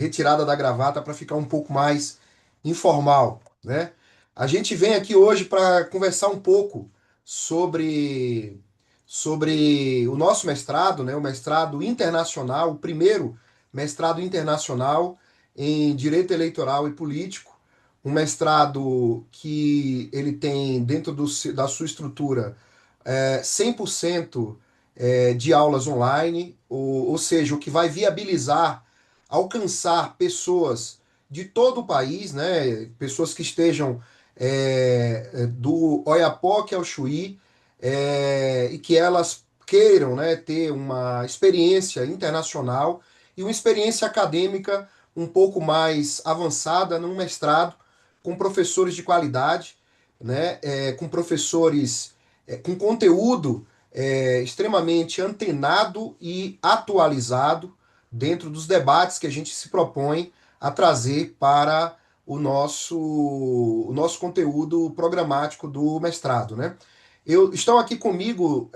retirada da gravata para ficar um pouco mais informal, né? A gente vem aqui hoje para conversar um pouco sobre, sobre o nosso mestrado, né? O mestrado internacional, o primeiro mestrado internacional em Direito Eleitoral e Político, um mestrado que ele tem dentro da sua estrutura 100% de aulas online, ou seja, o que vai viabilizar alcançar pessoas de todo o país, né? Pessoas que estejam do Oiapoque ao Chuí, e que elas queiram, né, ter uma experiência internacional e uma experiência acadêmica um pouco mais avançada num mestrado com professores de qualidade, né, com professores com conteúdo extremamente antenado e atualizado dentro dos debates que a gente se propõe a trazer para o nosso conteúdo programático do mestrado, né? Estão aqui comigo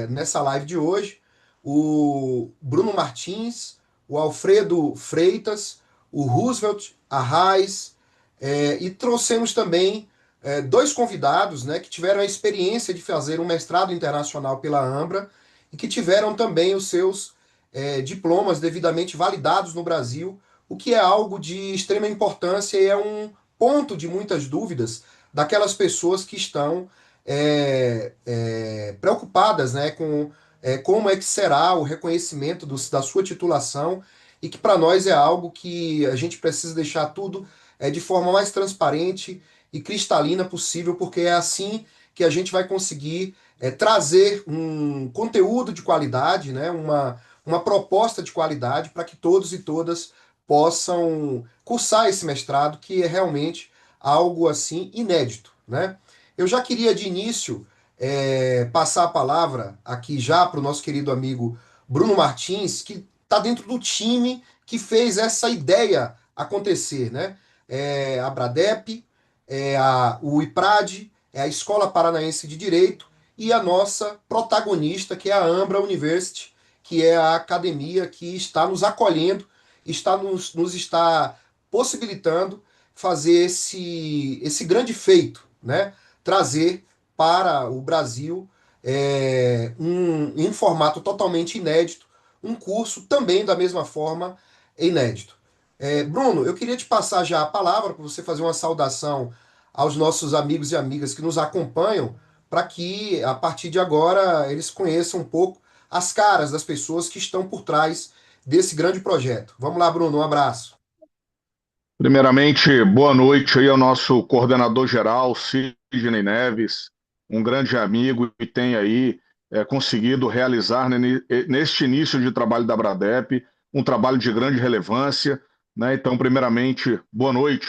nessa live de hoje o Bruno Martins, o Alfredo Freitas, o Roosevelt Arraes, e trouxemos também dois convidados, né, que tiveram a experiência de fazer um mestrado internacional pela Ambra e que tiveram também os seus diplomas devidamente validados no Brasil, o que é algo de extrema importância e é um ponto de muitas dúvidas daquelas pessoas que estão preocupadas, né, com como é que será o reconhecimento da sua titulação e que para nós é algo que a gente precisa deixar tudo de forma mais transparente e cristalina possível, porque é assim que a gente vai conseguir trazer um conteúdo de qualidade, né, uma proposta de qualidade para que todos e todas possam cursar esse mestrado, que é realmente algo assim inédito, né? Eu já queria de início passar a palavra aqui já para o nosso querido amigo Bruno Martins, que está dentro do time que fez essa ideia acontecer, né? A Bradep, o IPRAD, é a Escola Paranaense de Direito e a nossa protagonista, que é a Ambra University, que é a academia que está nos acolhendo, nos está possibilitando fazer esse grande feito, né? Trazer para o Brasil em um formato totalmente inédito, um curso também da mesma forma inédito. Bruno, eu queria te passar já a palavra para você fazer uma saudação aos nossos amigos e amigas que nos acompanham, para que a partir de agora eles conheçam um pouco as caras das pessoas que estão por trás desse grande projeto. Vamos lá, Bruno, um abraço. Primeiramente, boa noite aí ao nosso coordenador geral, Sidney Neves, um grande amigo e tem aí conseguido realizar, né, neste início de trabalho da Bradep um trabalho de grande relevância, né? Então, primeiramente, boa noite,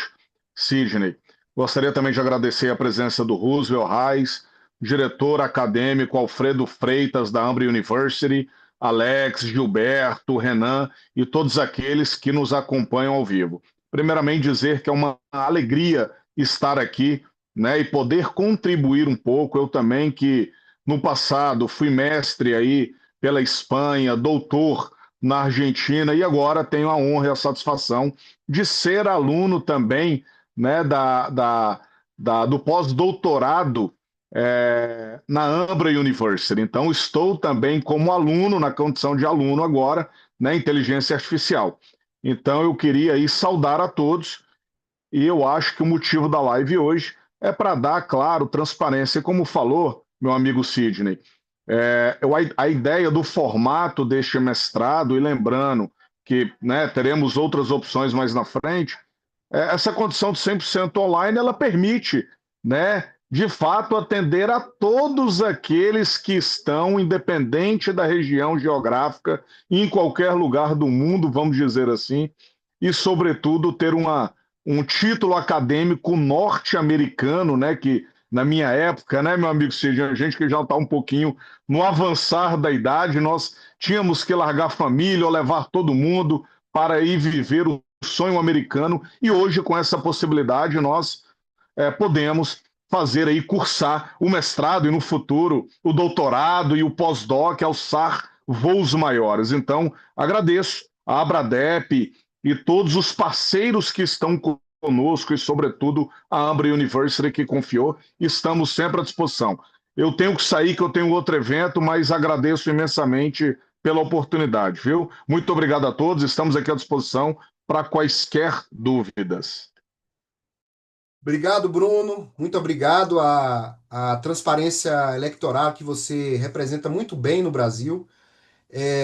Sidney. Gostaria também de agradecer a presença do Roosevelt Reis, diretor acadêmico Alfredo Freitas da Ambra University, Alex, Gilberto, Renan e todos aqueles que nos acompanham ao vivo. Primeiramente, dizer que é uma alegria estar aqui, né, e poder contribuir um pouco. Eu também, que no passado fui mestre aí pela Espanha, doutor na Argentina, e agora tenho a honra e a satisfação de ser aluno também, né, do pós-doutorado na Ambra University. Então, estou também como aluno, na condição de aluno agora, na inteligência artificial. Então eu queria aí saudar a todos e eu acho que o motivo da live hoje é para dar, claro, transparência. Como falou meu amigo Sidney, a ideia do formato deste mestrado, e lembrando que, né, teremos outras opções mais na frente, essa condição de 100% online, ela permite, né, de fato, atender a todos aqueles que estão, independente da região geográfica, em qualquer lugar do mundo, vamos dizer assim, e, sobretudo, ter um título acadêmico norte-americano, né, que na minha época, né, meu amigo Cid, a gente que já está um pouquinho no avançar da idade, nós tínhamos que largar a família ou levar todo mundo para ir viver o sonho americano, e hoje, com essa possibilidade, nós podemos fazer aí, cursar o mestrado e no futuro o doutorado e o pós-doc, alçar voos maiores. Então, agradeço a Abradep e todos os parceiros que estão conosco e, sobretudo, a Amber University que confiou. Estamos sempre à disposição. Eu tenho que sair, que eu tenho outro evento, mas agradeço imensamente pela oportunidade, viu? Muito obrigado a todos, estamos aqui à disposição para quaisquer dúvidas. Obrigado, Bruno. Muito obrigado. A transparência eleitoral que você representa muito bem no Brasil.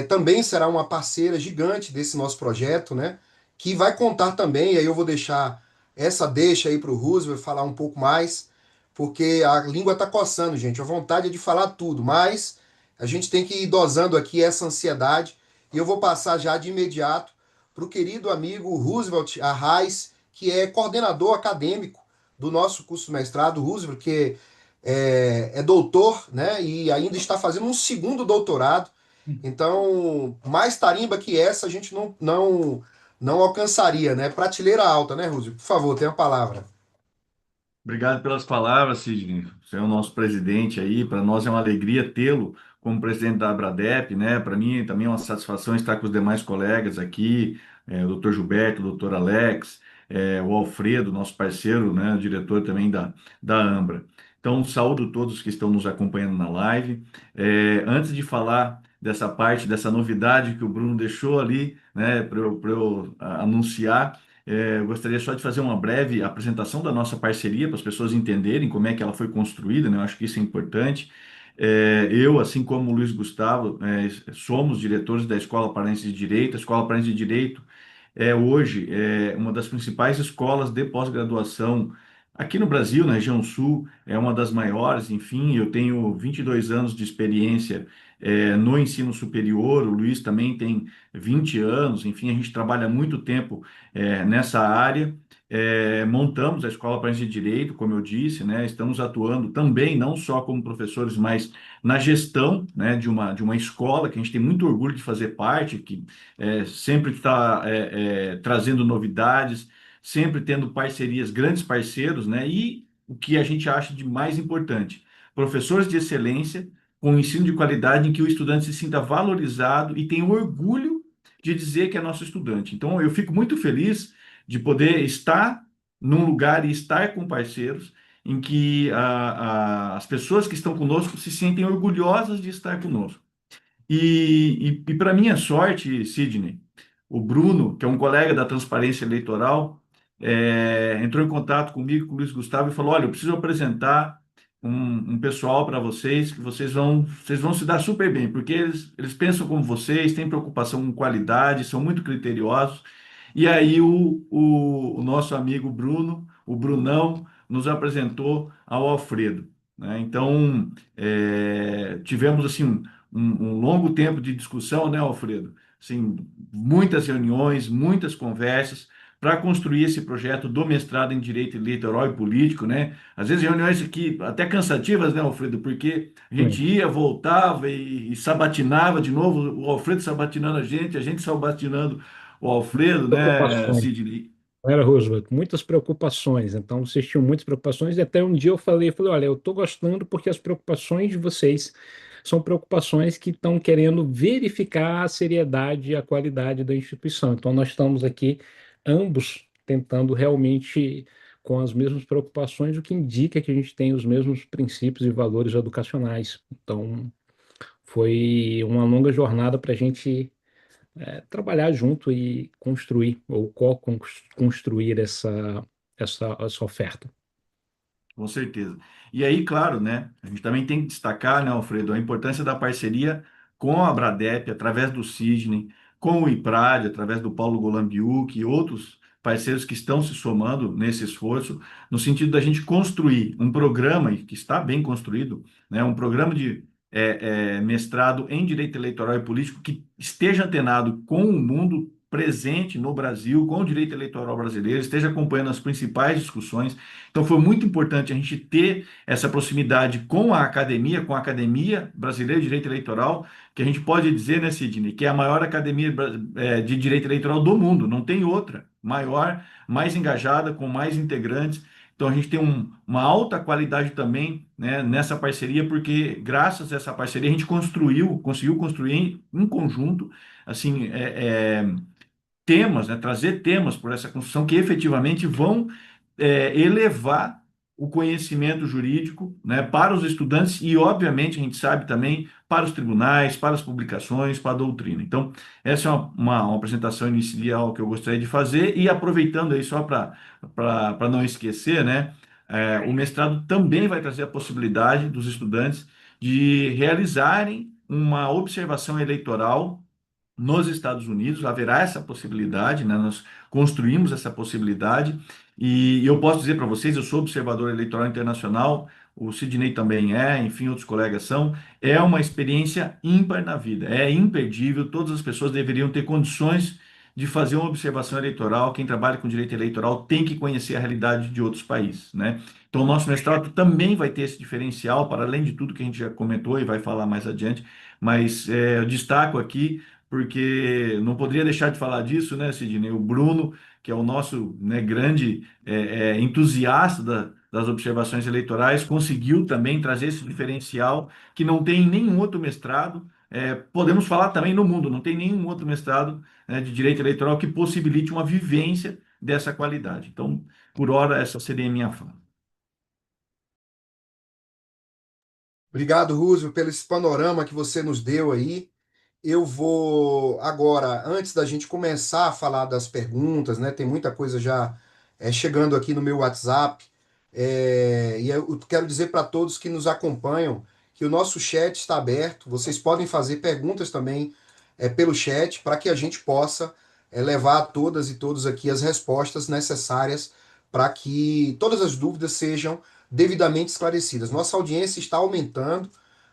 Também será uma parceira gigante desse nosso projeto, né? Que vai contar também, e aí eu vou deixar essa deixa aí para o Roosevelt falar um pouco mais, porque a língua está coçando, gente. A vontade é de falar tudo, mas a gente tem que ir dosando aqui essa ansiedade. E eu vou passar já de imediato para o querido amigo Roosevelt Arraes, que é coordenador acadêmico do nosso curso de mestrado. Roosevelt, que é doutor, né? E ainda está fazendo um segundo doutorado. Então, mais tarimba que essa a gente não alcançaria, né? Prateleira alta, né, Rússio? Por favor, tenha a palavra. Obrigado pelas palavras, Sidney. Você é o nosso presidente aí. Para nós é uma alegria tê-lo como presidente da Abradep, né? Para mim também é uma satisfação estar com os demais colegas aqui, o doutor Gilberto, o doutor Alex, o Alfredo, nosso parceiro, né? O diretor também da Ambra. Então, saúdo todos que estão nos acompanhando na live. Antes de falar dessa parte, dessa novidade que o Bruno deixou ali, né? Para eu anunciar. Eu gostaria só de fazer uma breve apresentação da nossa parceria para as pessoas entenderem como é que ela foi construída, né? Eu acho que isso é importante. Eu, assim como o Luiz Gustavo, somos diretores da Escola Paraense de Direito. A Escola Paraense de Direito é hoje uma das principais escolas de pós-graduação aqui no Brasil, na região sul, é uma das maiores. Enfim, eu tenho 22 anos de experiência no ensino superior, o Luiz também tem 20 anos. Enfim, a gente trabalha há muito tempo nessa área. Montamos a Escola Paraense de Direito, como eu disse, né? Estamos atuando também, não só como professores, mas na gestão, né, de uma escola que a gente tem muito orgulho de fazer parte, que sempre está trazendo novidades, sempre tendo parcerias, grandes parceiros, né? E o que a gente acha de mais importante, professores de excelência, com ensino de qualidade em que o estudante se sinta valorizado e tenha orgulho de dizer que é nosso estudante. Então, eu fico muito feliz de poder estar num lugar e estar com parceiros em que as pessoas que estão conosco se sentem orgulhosas de estar conosco. E para minha sorte, Sidney, o Bruno, que é um colega da Transparência Eleitoral, entrou em contato comigo, com o Luiz Gustavo, e falou: Olha, eu preciso apresentar um pessoal para vocês, que vocês vão se dar super bem, porque eles pensam como vocês, têm preocupação com qualidade, são muito criteriosos. E aí o nosso amigo Bruno, o Brunão, nos apresentou ao Alfredo, né? Então, tivemos assim um longo tempo de discussão, né, Alfredo? Assim, muitas reuniões, muitas conversas para construir esse projeto do mestrado em Direito Eleitoral e Político, né? Às vezes reuniões aqui até cansativas, né, Alfredo? Porque a gente Sim. ia, voltava e sabatinava de novo, o Alfredo sabatinando a gente sabatinando o Alfredo, né, Preocupações. Sidney? Não era, Roosevelt? Muitas preocupações. Então, vocês tinham muitas preocupações. E até um dia eu falei, olha, eu estou gostando porque as preocupações de vocês são preocupações que estão querendo verificar a seriedade e a qualidade da instituição. Então, nós estamos aqui, ambos, tentando realmente com as mesmas preocupações, o que indica que a gente tem os mesmos princípios e valores educacionais. Então, foi uma longa jornada para a gente trabalhar junto e construir ou co-construir essa oferta. Com certeza. E aí, claro, né? A gente também tem que destacar, né, Alfredo, a importância da parceria com a Bradep, através do Sidney, com o IPRAD, através do Paulo Golambiuk e outros parceiros que estão se somando nesse esforço, no sentido da gente construir um programa, e que está bem construído, né, um programa de mestrado em Direito Eleitoral e Político que esteja antenado com o mundo presente no Brasil, com o direito eleitoral brasileiro, esteja acompanhando as principais discussões. Então, foi muito importante a gente ter essa proximidade com a Academia Brasileira de Direito Eleitoral, que a gente pode dizer, né, Sidney, que é a maior academia de direito eleitoral do mundo, não tem outra maior, mais engajada, com mais integrantes. Então, a gente tem uma alta qualidade também, né, nessa parceria, porque graças a essa parceria a gente conseguiu construir em conjunto, assim, temas, né, trazer temas por essa construção que efetivamente vão elevar o conhecimento jurídico, né, para os estudantes e, obviamente, a gente sabe também para os tribunais, para as publicações, para a doutrina. Então, essa é uma apresentação inicial que eu gostaria de fazer e aproveitando aí só para não esquecer, né, o mestrado também vai trazer a possibilidade dos estudantes de realizarem uma observação eleitoral nos Estados Unidos, haverá essa possibilidade, né? Nós construímos essa possibilidade, e eu posso dizer para vocês, eu sou observador eleitoral internacional, o Sidney também é, enfim, outros colegas são, é uma experiência ímpar na vida, é imperdível, todas as pessoas deveriam ter condições de fazer uma observação eleitoral, quem trabalha com direito eleitoral tem que conhecer a realidade de outros países, né? Então, o nosso mestrado também vai ter esse diferencial, para além de tudo que a gente já comentou e vai falar mais adiante, mas eu destaco aqui porque não poderia deixar de falar disso, né, Sidney? O Bruno, que é o nosso, né, grande entusiasta das observações eleitorais, conseguiu também trazer esse diferencial que não tem em nenhum outro mestrado. Podemos falar também no mundo, não tem nenhum outro mestrado, né, de direito eleitoral que possibilite uma vivência dessa qualidade. Então, por hora, essa seria a minha fala. Obrigado, Rússio, pelo esse panorama que você nos deu aí. Eu vou agora, antes da gente começar a falar das perguntas, né? Tem muita coisa já chegando aqui no meu WhatsApp. E eu quero dizer para todos que nos acompanham que o nosso chat está aberto. Vocês podem fazer perguntas também pelo chat para que a gente possa levar a todas e todos aqui as respostas necessárias para que todas as dúvidas sejam devidamente esclarecidas. Nossa audiência está aumentando,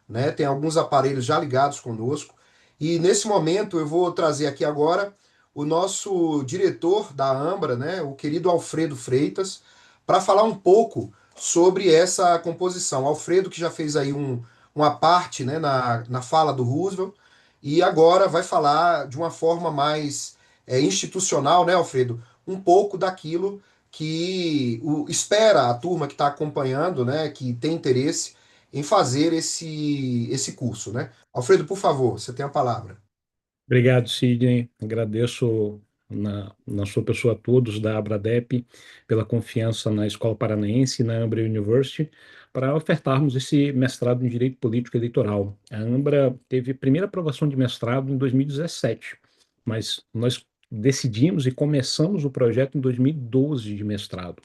né? Tem alguns aparelhos já ligados conosco. E nesse momento eu vou trazer aqui agora o nosso diretor da Ambra, né, o querido Alfredo Freitas, para falar um pouco sobre essa composição. Alfredo que já fez aí uma parte, né, na fala do Roosevelt e agora vai falar de uma forma mais institucional, né, Alfredo, um pouco daquilo que espera a turma que está acompanhando, né, que tem interesse em fazer esse curso, né? Alfredo, por favor, você tem a palavra. Obrigado, Sidney. Agradeço na sua pessoa a todos da Abradep pela confiança na Escola Paranaense e na Ambra University para ofertarmos esse mestrado em Direito Político Eleitoral. A Ambra teve a primeira aprovação de mestrado em 2017, mas nós decidimos e começamos o projeto em 2012 de mestrado.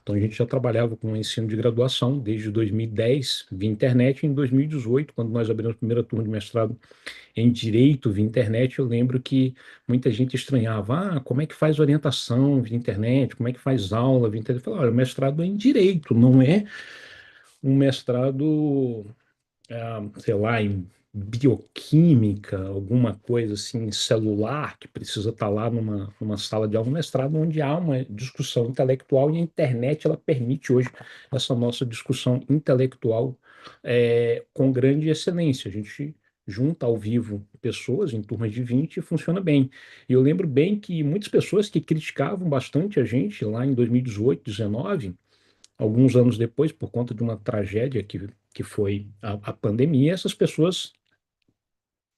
Então a gente já trabalhava com o ensino de graduação desde 2010 via internet e em 2018, quando nós abrimos a primeira turma de mestrado em direito via internet, eu lembro que muita gente estranhava, como é que faz orientação via internet, como é que faz aula via internet? Eu falei, olha, o mestrado é em direito, não é um mestrado, sei lá, em bioquímica, alguma coisa assim, celular, que precisa estar lá numa sala de aula, um mestrado onde há uma discussão intelectual e a internet, ela permite hoje essa nossa discussão intelectual com grande excelência. A gente junta ao vivo pessoas em turmas de 20 e funciona bem. E eu lembro bem que muitas pessoas que criticavam bastante a gente lá em 2018, 2019, alguns anos depois, por conta de uma tragédia que foi a pandemia, essas pessoas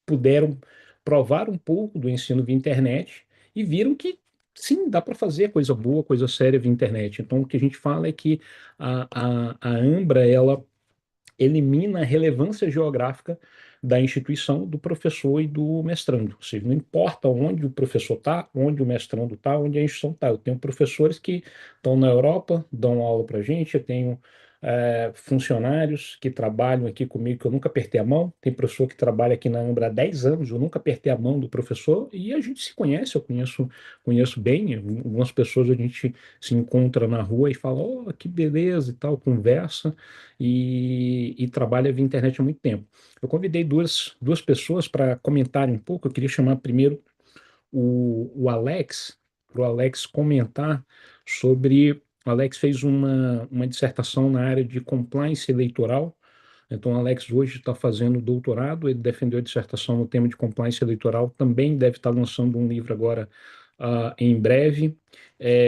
puderam provar um pouco do ensino via internet e viram que sim, dá para fazer coisa boa, coisa séria via internet. Então, o que a gente fala é que a Ambra, ela elimina a relevância geográfica da instituição, do professor e do mestrando. Ou seja, não importa onde o professor está, onde o mestrando está, onde a instituição está. Eu tenho professores que estão na Europa, dão aula para a gente, eu tenho funcionários que trabalham aqui comigo que eu nunca apertei a mão, tem professor que trabalha aqui na Ambra há 10 anos, eu nunca apertei a mão do professor e a gente se conhece, eu conheço bem, algumas pessoas a gente se encontra na rua e fala, oh, que beleza e tal, conversa, e trabalha via internet há muito tempo. Eu convidei duas pessoas para comentarem um pouco. Eu queria chamar primeiro o Alex, para o Alex comentar sobre. O Alex fez uma dissertação na área de compliance eleitoral. Então, o Alex hoje está fazendo doutorado, ele defendeu a dissertação no tema de compliance eleitoral, também deve estar lançando um livro agora em breve.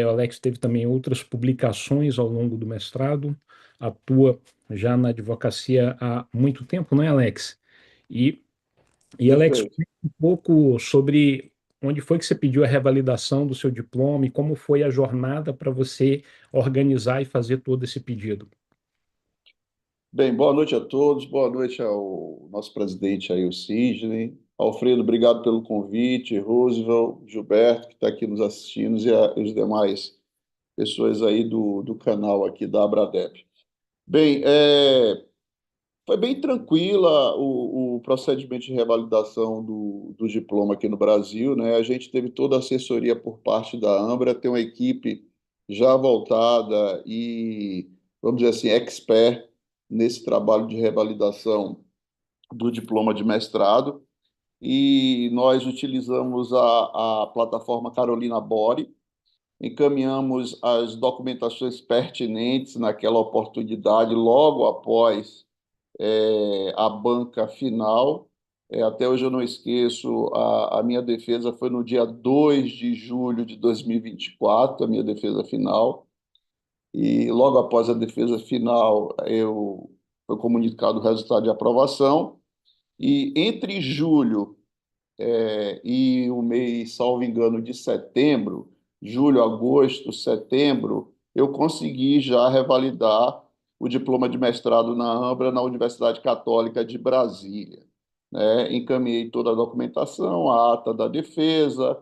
O Alex teve também outras publicações ao longo do mestrado, atua já na advocacia há muito tempo, não é, Alex? E Alex, Perfeito. um pouco sobre onde foi que você pediu a revalidação do seu diploma e como foi a jornada para você organizar e fazer todo esse pedido? Bem, boa noite a todos, boa noite ao nosso presidente aí, o Sidney. Alfredo, obrigado pelo convite, Roosevelt, Gilberto, que está aqui nos assistindo, e os demais pessoas aí do canal aqui da Abradep. Bem, foi bem tranquila o procedimento de revalidação do diploma aqui no Brasil, né? A gente teve toda a assessoria por parte da Ambra, tem uma equipe já voltada e, vamos dizer assim, expert nesse trabalho de revalidação do diploma de mestrado. E nós utilizamos a plataforma Carolina Bore, encaminhamos as documentações pertinentes naquela oportunidade logo após a banca final. Até hoje eu não esqueço, a minha defesa foi no dia 2 de julho de 2024, a minha defesa final, e logo após a defesa final foi comunicado o resultado de aprovação, e entre julho e o mês, salvo engano, de setembro, julho, agosto, setembro, eu consegui já revalidar o diploma de mestrado na Ambra, na Universidade Católica de Brasília. Né? Encaminhei toda a documentação, a ata da defesa,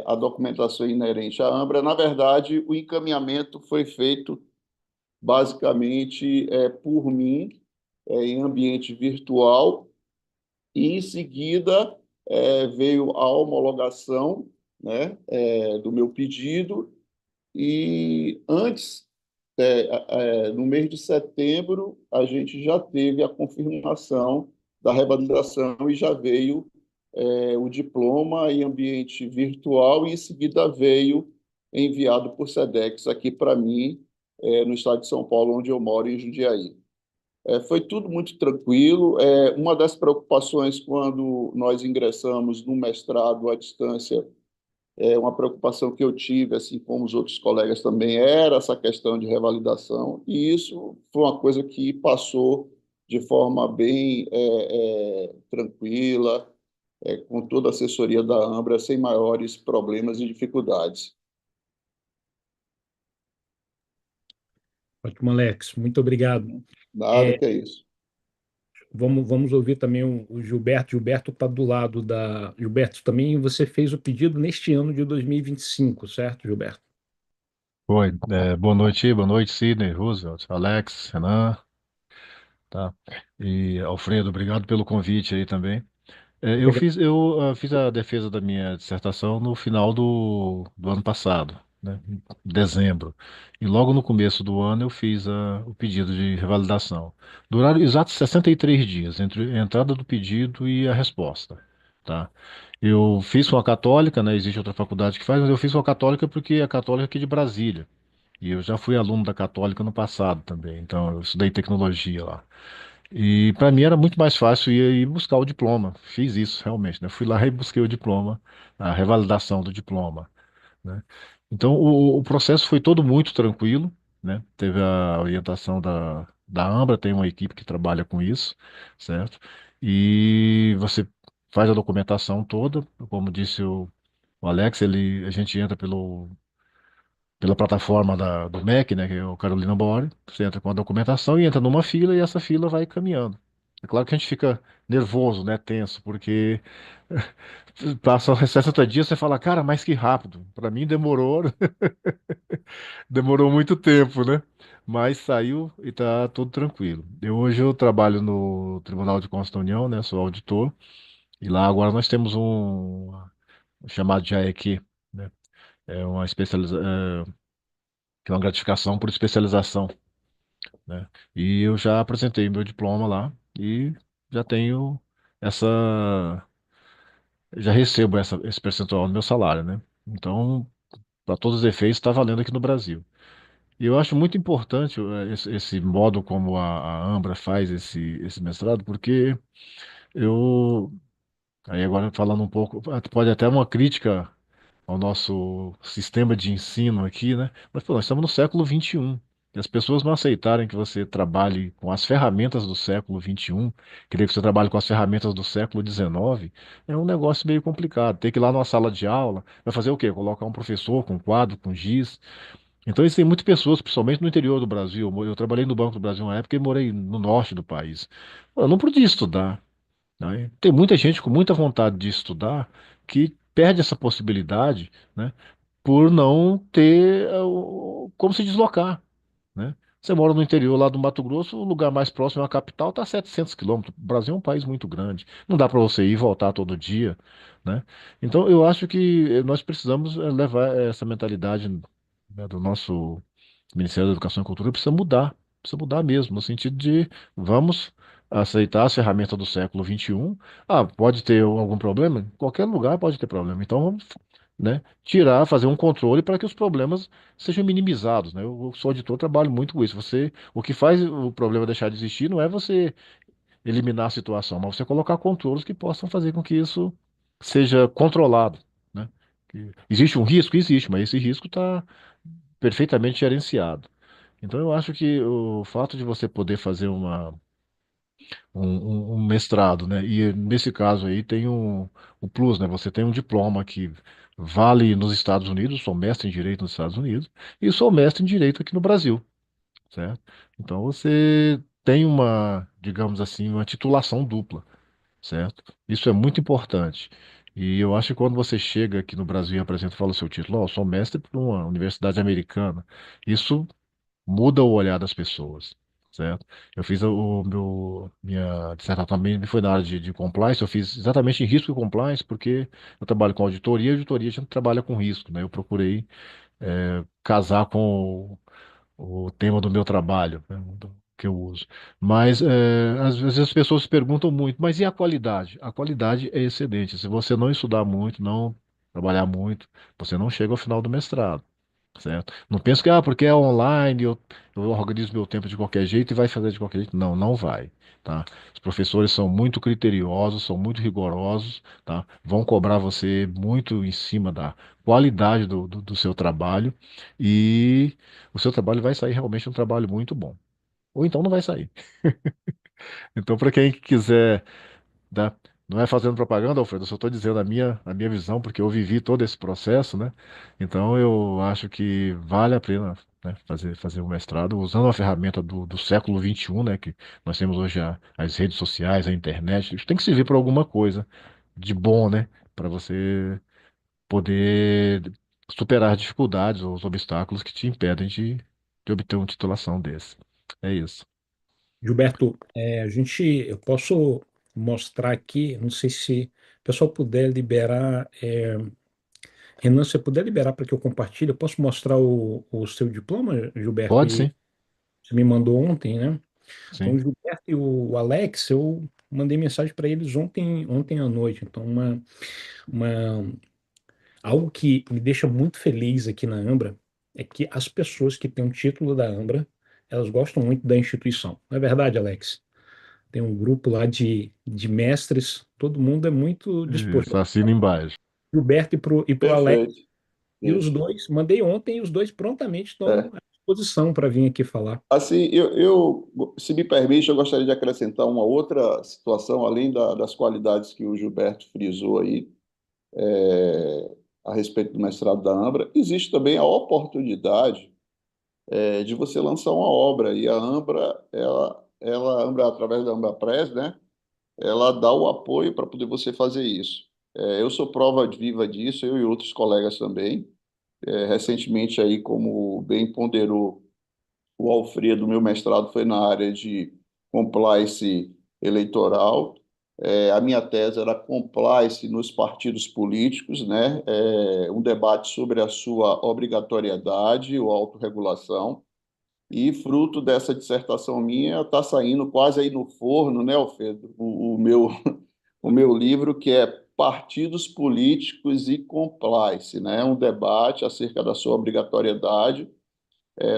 a documentação inerente à Ambra. Na verdade, o encaminhamento foi feito basicamente por mim, em ambiente virtual, e em seguida veio a homologação, né, do meu pedido, e antes, no mês de setembro, a gente já teve a confirmação da revalidação e já veio o diploma em ambiente virtual e em seguida veio enviado por SEDEX aqui para mim, no estado de São Paulo, onde eu moro, em Jundiaí. Foi tudo muito tranquilo. Uma das preocupações quando nós ingressamos no mestrado à distância, uma preocupação que eu tive, assim como os outros colegas também, era essa questão de revalidação, e isso foi uma coisa que passou de forma bem tranquila, com toda a assessoria da Ambra, sem maiores problemas e dificuldades. Ótimo, Alex, muito obrigado. Nada que é isso. Vamos ouvir também o Gilberto. Gilberto está do lado da. Gilberto, também você fez o pedido neste ano de 2025, certo, Gilberto? Oi, boa noite, Sidney, Roosevelt, Alex, Renan, tá? E Alfredo, obrigado pelo convite aí também. Eu fiz a defesa da minha dissertação no final do ano passado, né, em dezembro. E logo no começo do ano eu fiz o pedido de revalidação. Duraram exatos 63 dias entre a entrada do pedido e a resposta, tá? Eu fiz com a Católica, né? Existe outra faculdade que faz, mas eu fiz com a Católica porque a Católica é aqui de Brasília. E eu já fui aluno da Católica no passado também, então eu estudei tecnologia lá. E para mim era muito mais fácil ir buscar o diploma. Fiz isso realmente, né? Fui lá e busquei o diploma, a revalidação do diploma, né? Então o processo foi todo muito tranquilo, né? Teve a orientação da Ambra, tem uma equipe que trabalha com isso, certo? E você faz a documentação toda, como disse o Alex, a gente entra pela plataforma do MEC, né, que é o Carolina Bore. Você entra com a documentação e entra numa fila e essa fila vai caminhando. É claro que a gente fica nervoso, né, tenso, porque passa 60 dias você fala, cara, mas que rápido. Para mim demorou, demorou muito tempo, né? Mas saiu e tá tudo tranquilo. Hoje eu trabalho no Tribunal de Contas da União, né, sou auditor, e lá agora nós temos um chamado de AEQ, né? É uma que é uma gratificação por especialização, né? E eu já apresentei meu diploma lá e já tenho essa, já recebo esse percentual no meu salário, né? Então, para todos os efeitos, está valendo aqui no Brasil. E eu acho muito importante esse modo como a Ambra faz esse mestrado, porque eu, aí agora falando um pouco, pode até uma crítica ao nosso sistema de ensino aqui, né? Mas, pô, nós estamos no século XXI. E as pessoas não aceitarem que você trabalhe com as ferramentas do século XXI, querer que você trabalhe com as ferramentas do século XIX, é um negócio meio complicado. Ter que ir lá numa sala de aula, vai fazer o quê? Colocar um professor com quadro, com giz. Então, existem muitas pessoas, principalmente no interior do Brasil. Eu trabalhei no Banco do Brasil uma época e morei no norte do país. Eu não podia estudar, né? Tem muita gente com muita vontade de estudar que perde essa possibilidade, né, por não ter como se deslocar, né? Você mora no interior lá do Mato Grosso, o lugar mais próximo à capital está a 700 quilômetros. O Brasil é um país muito grande. Não dá para você ir e voltar todo dia, né? Então, eu acho que nós precisamos levar essa mentalidade, né, do nosso Ministério da Educação e Cultura, precisa mudar mesmo, no sentido de vamos aceitar as ferramentas do século XXI. Ah, pode ter algum problema? Em qualquer lugar pode ter problema. Então, vamos, né, tirar, fazer um controle para que os problemas sejam minimizados, né? Eu sou auditor, trabalho muito com isso. O que faz o problema deixar de existir não é você eliminar a situação, mas você colocar controles que possam fazer com que isso seja controlado, né? Existe um risco? Existe, mas esse risco está perfeitamente gerenciado. Então, eu acho que o fato de você poder fazer um mestrado, né? E nesse caso aí tem um plus, né? Você tem um diploma que vale nos Estados Unidos, sou mestre em Direito nos Estados Unidos, e sou mestre em Direito aqui no Brasil, certo? Então você tem uma, digamos assim, uma titulação dupla, certo? Isso é muito importante. E eu acho que quando você chega aqui no Brasil e apresenta, fala o seu título, ó, eu sou mestre por uma universidade americana, isso muda o olhar das pessoas, certo? Eu fiz minha dissertação também foi na área de compliance, eu fiz exatamente em risco e compliance, porque eu trabalho com auditoria, e auditoria a gente trabalha com risco, né? Eu procurei casar com o tema do meu trabalho, né, que eu uso. Mas às vezes as pessoas se perguntam muito, mas e a qualidade? A qualidade é excedente. Se você não estudar muito, não trabalhar muito, você não chega ao final do mestrado. Certo? Não penso que, porque é online, eu organizo meu tempo de qualquer jeito e vai fazer de qualquer jeito. Não, não vai, tá? Os professores são muito criteriosos, são muito rigorosos, tá? Vão cobrar você muito em cima da qualidade do seu trabalho e o seu trabalho vai sair realmente um trabalho muito bom. Ou então não vai sair. Então, para quem quiser, né? Não é fazendo propaganda, Alfredo, eu só estou dizendo a minha visão, porque eu vivi todo esse processo, né? Então eu acho que vale a pena, né, fazer um mestrado usando a ferramenta do século XXI, né? Que nós temos hoje as redes sociais, a internet. Isso tem que servir para alguma coisa de bom, né? Para você poder superar as dificuldades ou os obstáculos que te impedem de obter uma titulação desse. É isso. Gilberto, eu posso mostrar aqui, não sei se o pessoal puder liberar, Renan, se você puder liberar para que eu compartilhe, eu posso mostrar o seu diploma, Gilberto, Pode e sim, você me mandou ontem, né? Então, o sim. Gilberto e o Alex, eu mandei mensagem para eles ontem à noite. Então, uma, algo que me deixa muito feliz aqui na Ambra é que as pessoas que têm um título da Ambra, elas gostam muito da instituição. Não é verdade, Alex? Tem um grupo lá de mestres, todo mundo é muito disposto. Isso, assina embaixo. Gilberto e pro Alex, Perfeito. e os Isso. dois, mandei ontem, e os dois prontamente estão É. à disposição para vir aqui falar. Assim, se me permite, eu gostaria de acrescentar uma outra situação, além das qualidades que o Gilberto frisou aí, é, a respeito do mestrado da Ambra. Existe também a oportunidade, de você lançar uma obra, e a Ambra, a Ambra, através da Ambra Press, né, ela dá o apoio para poder você fazer isso. Eu sou prova viva disso, eu e outros colegas também. Recentemente, aí, como bem ponderou o Alfredo, meu mestrado foi na área de compliance eleitoral. A minha tese era compliance nos partidos políticos, né? Um debate sobre a sua obrigatoriedade ou autorregulação. E fruto dessa dissertação minha, está saindo quase aí no forno, né, Alfredo? O meu livro, que é Partidos Políticos e Compliance, né? Um debate acerca da sua obrigatoriedade.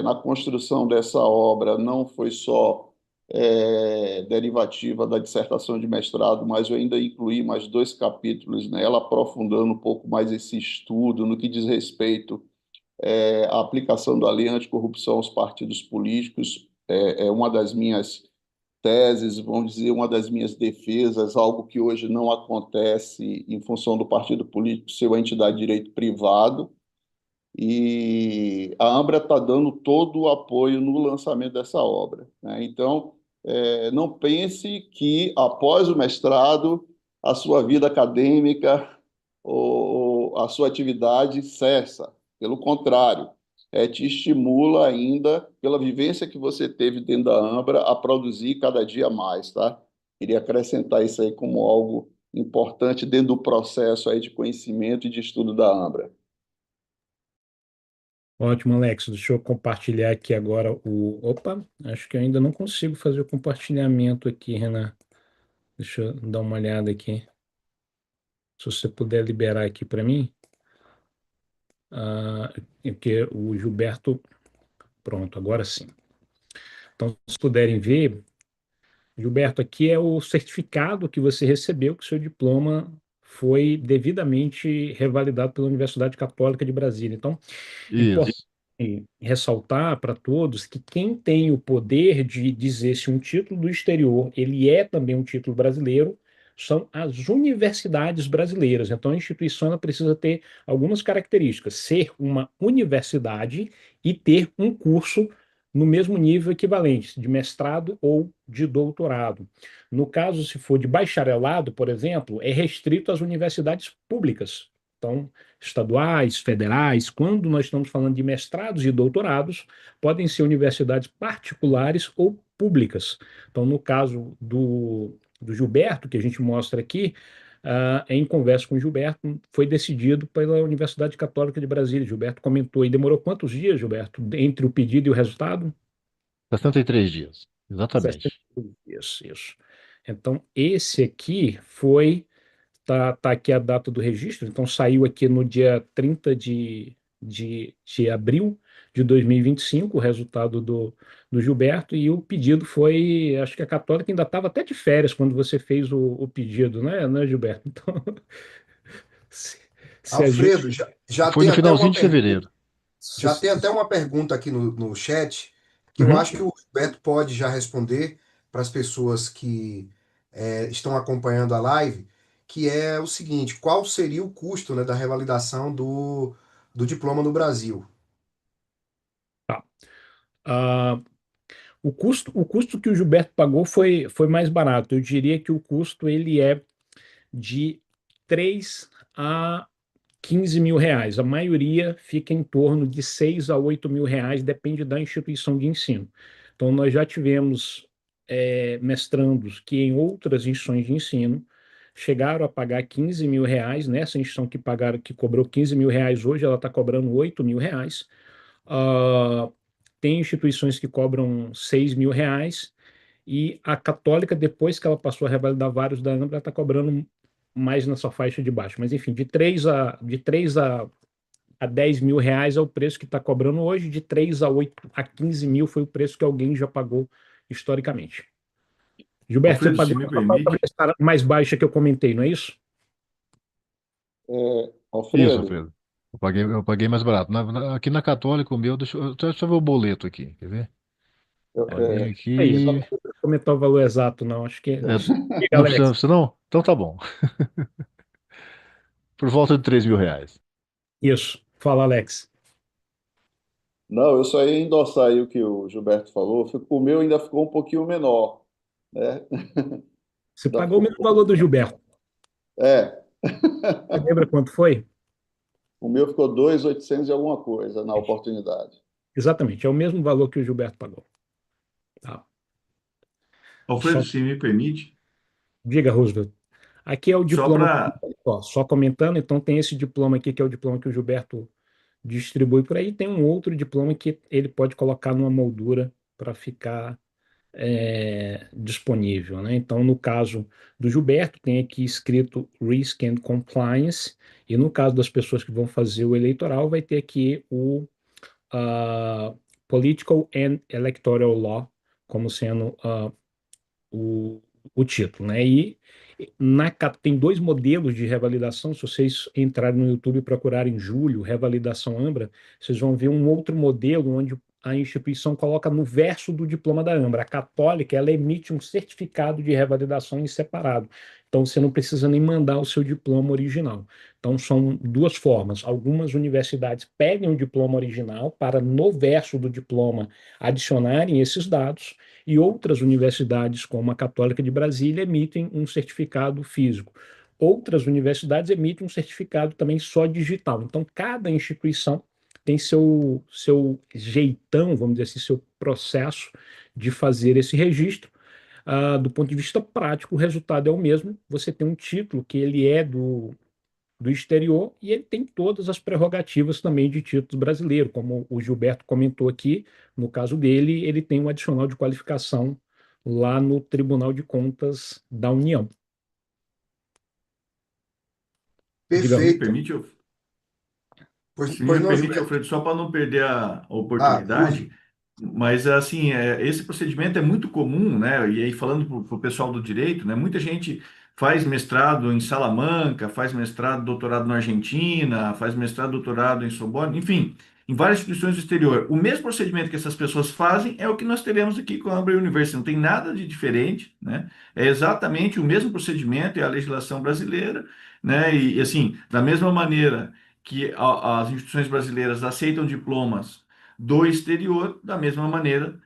Na construção dessa obra não foi só derivativa da dissertação de mestrado, mas eu ainda incluí mais dois capítulos nela, aprofundando um pouco mais esse estudo no que diz respeito a aplicação da lei anticorrupção aos partidos políticos é uma das minhas teses, vamos dizer, uma das minhas defesas, algo que hoje não acontece em função do partido político ser uma entidade de direito privado, e a Ambra está dando todo o apoio no lançamento dessa obra, né? Então, não pense que após o mestrado a sua vida acadêmica ou a sua atividade cessa. Pelo contrário, te estimula ainda, pela vivência que você teve dentro da Ambra, a produzir cada dia mais, tá? Queria acrescentar isso aí como algo importante dentro do processo aí de conhecimento e de estudo da Ambra. Ótimo, Alex. Deixa eu compartilhar aqui agora o. Opa, acho que eu ainda não consigo fazer o compartilhamento aqui, Renan. Deixa eu dar uma olhada aqui. Se você puder liberar aqui para mim. Porque o Gilberto. Pronto, agora sim. Então, se puderem ver, Gilberto, aqui é o certificado que você recebeu, que o seu diploma foi devidamente revalidado pela Universidade Católica de Brasília. Então, é importante Isso. ressaltar para todos que quem tem o poder de dizer se um título do exterior ele é também um título brasileiro são as universidades brasileiras. Então, a instituição ela precisa ter algumas características: ser uma universidade e ter um curso no mesmo nível equivalente, de mestrado ou de doutorado. No caso, se for de bacharelado, por exemplo, é restrito às universidades públicas. Então, estaduais, federais, quando nós estamos falando de mestrados e doutorados, podem ser universidades particulares ou públicas. Então, no caso do Gilberto, que a gente mostra aqui, em conversa com o Gilberto, foi decidido pela Universidade Católica de Brasília. Gilberto comentou. E demorou quantos dias, Gilberto, entre o pedido e o resultado? 63 dias. Exatamente. 62 dias, isso. Então, esse aqui foi. Tá aqui a data do registro, então saiu aqui no dia 30 de abril de 2025 o resultado do Gilberto, e o pedido foi, acho que a Católica ainda estava até de férias quando você fez o pedido, né, Gilberto? Então, se, se a gente... Alfredo, já Foi tem no até finalzinho uma de pergunta. fevereiro. Já tem até uma pergunta aqui no chat que eu Uhum. acho que o Beto pode já responder para as pessoas que estão acompanhando a live, que é o seguinte: qual seria o custo, né, da revalidação do diploma no Brasil? Tá. Ah, o custo que o Gilberto pagou foi mais barato. Eu diria que o custo ele é de 3 a 15 mil reais. A maioria fica em torno de 6 a 8 mil reais, depende da instituição de ensino. Então, nós já tivemos mestrandos que em outras instituições de ensino chegaram a pagar 15 mil reais. Nessa instituição que cobrou 15 mil reais, hoje ela está cobrando 8 mil reais. Ah, tem instituições que cobram 6 mil reais, e a Católica, depois que ela passou a revalidar vários da Ambra, está cobrando mais nessa faixa de baixo. Mas, enfim, de 3 a 10 mil reais é o preço que está cobrando hoje, de 3 a 8 a 15 mil foi o preço que alguém já pagou historicamente. Gilberto, você Alfredo, se pagou me a faixa permite, mais baixa que eu comentei, não é isso? Isso, Alfredo, Alfredo. Eu paguei mais barato. Aqui na Católica, o meu, deixa eu ver o boleto aqui, quer ver? eu- Paguei é, É isso, não aqui. precisa comentar o valor exato, não. Acho que. Diga, Não precisa, Alex. precisa não? Então tá bom. Por volta de 3 mil reais. Isso. Fala, Alex. não, eu só ia endossar aí o que o Gilberto falou. O meu ainda ficou um pouquinho menor, né? Você Ainda pagou o ficou mesmo valor do Gilberto. É. Você lembra quanto foi? O meu ficou 2.800 e alguma coisa na oportunidade. Exatamente, é o mesmo valor que o Gilberto pagou. Tá. Alfredo, Só se me permite, diga, Roosevelt. Aqui é o só diploma, para. ó, só comentando, então tem esse diploma aqui, que é o diploma que o Gilberto distribui por aí. Tem um outro diploma que ele pode colocar numa moldura para ficar disponível, né? Então, no caso do Gilberto, tem aqui escrito Risk and Compliance, e no caso das pessoas que vão fazer o eleitoral, vai ter aqui o Political and Electoral Law, como sendo o o título, né? E tem dois modelos de revalidação. Se vocês entrarem no YouTube e procurarem Júlio, revalidação Ambra, vocês vão ver um outro modelo onde a instituição coloca no verso do diploma da Ambra. A Católica, ela emite um certificado de revalidação em separado. Então, você não precisa nem mandar o seu diploma original. Então, são duas formas. Algumas universidades pedem o diploma original para, no verso do diploma, adicionarem esses dados, e outras universidades, como a Católica de Brasília, emitem um certificado físico. Outras universidades emitem um certificado também só digital. Então, cada instituição tem seu jeitão, vamos dizer assim, seu processo de fazer esse registro. Do ponto de vista prático, o resultado é o mesmo. Você tem um título que ele é do exterior e ele tem todas as prerrogativas também de título brasileiro, como o Gilberto comentou aqui, no caso dele, ele tem um adicional de qualificação lá no Tribunal de Contas da União. Se me Perfeito. permite, Pois, se pois me não, permite, Gilberto. Alfredo, só para não perder a Ah, use. oportunidade, mas assim, esse procedimento é muito comum, né? E aí falando para o pessoal do direito, né? Muita gente faz mestrado em Salamanca, faz mestrado, doutorado na Argentina, faz mestrado, doutorado em Sorbonne, enfim, em várias instituições do exterior. O mesmo procedimento que essas pessoas fazem é o que nós teremos aqui com a Ambra University. Não tem nada de diferente, né? É exatamente o mesmo procedimento, é a legislação brasileira, né? E assim, da mesma maneira que as instituições brasileiras aceitam diplomas do exterior, da mesma maneira,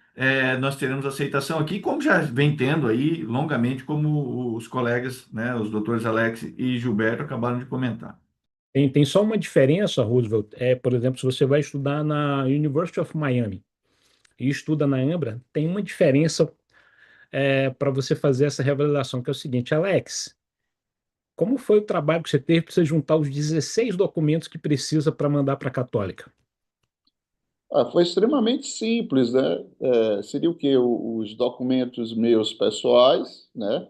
nós teremos aceitação aqui, como já vem tendo aí longamente, como os colegas, né, os doutores Alex e Gilberto acabaram de comentar. Tem só uma diferença, Roosevelt. Por exemplo, se você vai estudar na University of Miami e estuda na Ambra, tem uma diferença para você fazer essa revalidação, que é o seguinte, Alex, como foi o trabalho que você teve para você juntar os 16 documentos que precisa para mandar para a Católica? Foi extremamente simples, né? Seria o quê? Os documentos meus pessoais, né?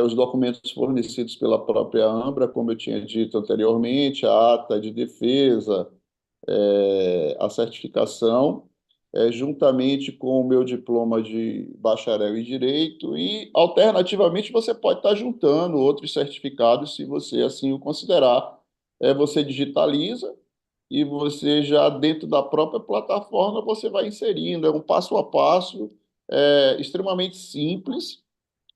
Os documentos fornecidos pela própria Ambra, como eu tinha dito anteriormente, a ata de defesa, a certificação, juntamente com o meu diploma de bacharel em Direito, e, alternativamente, você pode estar juntando outros certificados, se você assim o considerar. Você digitaliza e você já, dentro da própria plataforma, você vai inserindo. É um passo a passo, extremamente simples,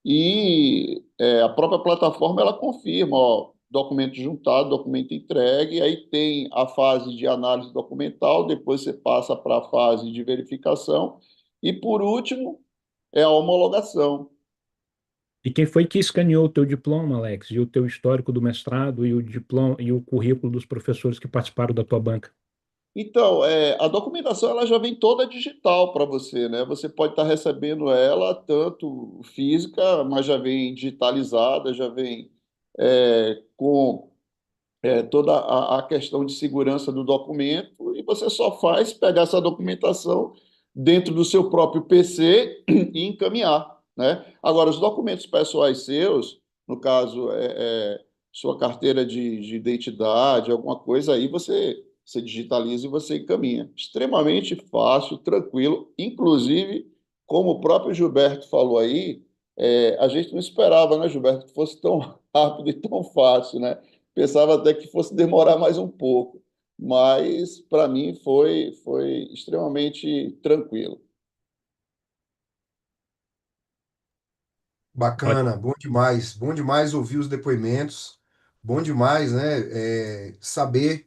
e a própria plataforma ela confirma, ó, documento juntado, documento entregue, aí tem a fase de análise documental, depois você passa para a fase de verificação, e por último é a homologação. E quem foi que escaneou o teu diploma, Alex, e o teu histórico do mestrado e o diploma e o currículo dos professores que participaram da tua banca? Então, a documentação ela já vem toda digital para você, né? Você pode estar recebendo ela tanto física, mas já vem digitalizada, já vem com toda a questão de segurança do documento, e você só faz pegar essa documentação dentro do seu próprio PC e encaminhar, né? Agora, os documentos pessoais seus, no caso, sua carteira de identidade, alguma coisa, aí você digitaliza e você encaminha. Extremamente fácil, tranquilo, inclusive, como o próprio Gilberto falou aí, a gente não esperava, né, Gilberto, que fosse tão rápido e tão fácil, né? Pensava até que fosse demorar mais um pouco, mas para mim foi extremamente tranquilo. Bacana, bom demais ouvir os depoimentos, bom demais, né? Saber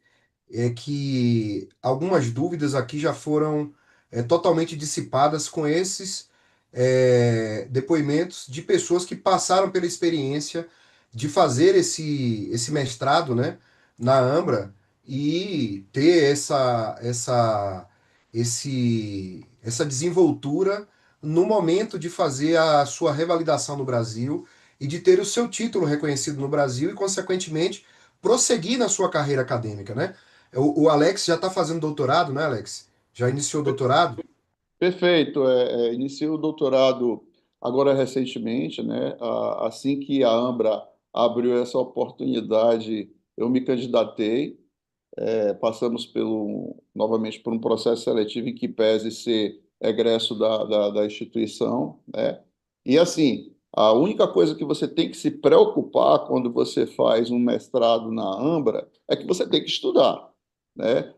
que algumas dúvidas aqui já foram totalmente dissipadas com esses depoimentos de pessoas que passaram pela experiência de fazer esse mestrado, né, na Ambra e ter essa desenvoltura no momento de fazer a sua revalidação no Brasil e de ter o seu título reconhecido no Brasil e, consequentemente, prosseguir na sua carreira acadêmica, né? O Alex já está fazendo doutorado, né, Alex? Já iniciou o doutorado? Perfeito. Iniciei o doutorado agora recentemente, né? Assim que a Ambra abriu essa oportunidade, eu me candidatei. Passamos novamente por um processo seletivo em que pese ser egresso da instituição, né? E assim, A única coisa que você tem que se preocupar quando você faz um mestrado na Ambra é que você tem que estudar, né?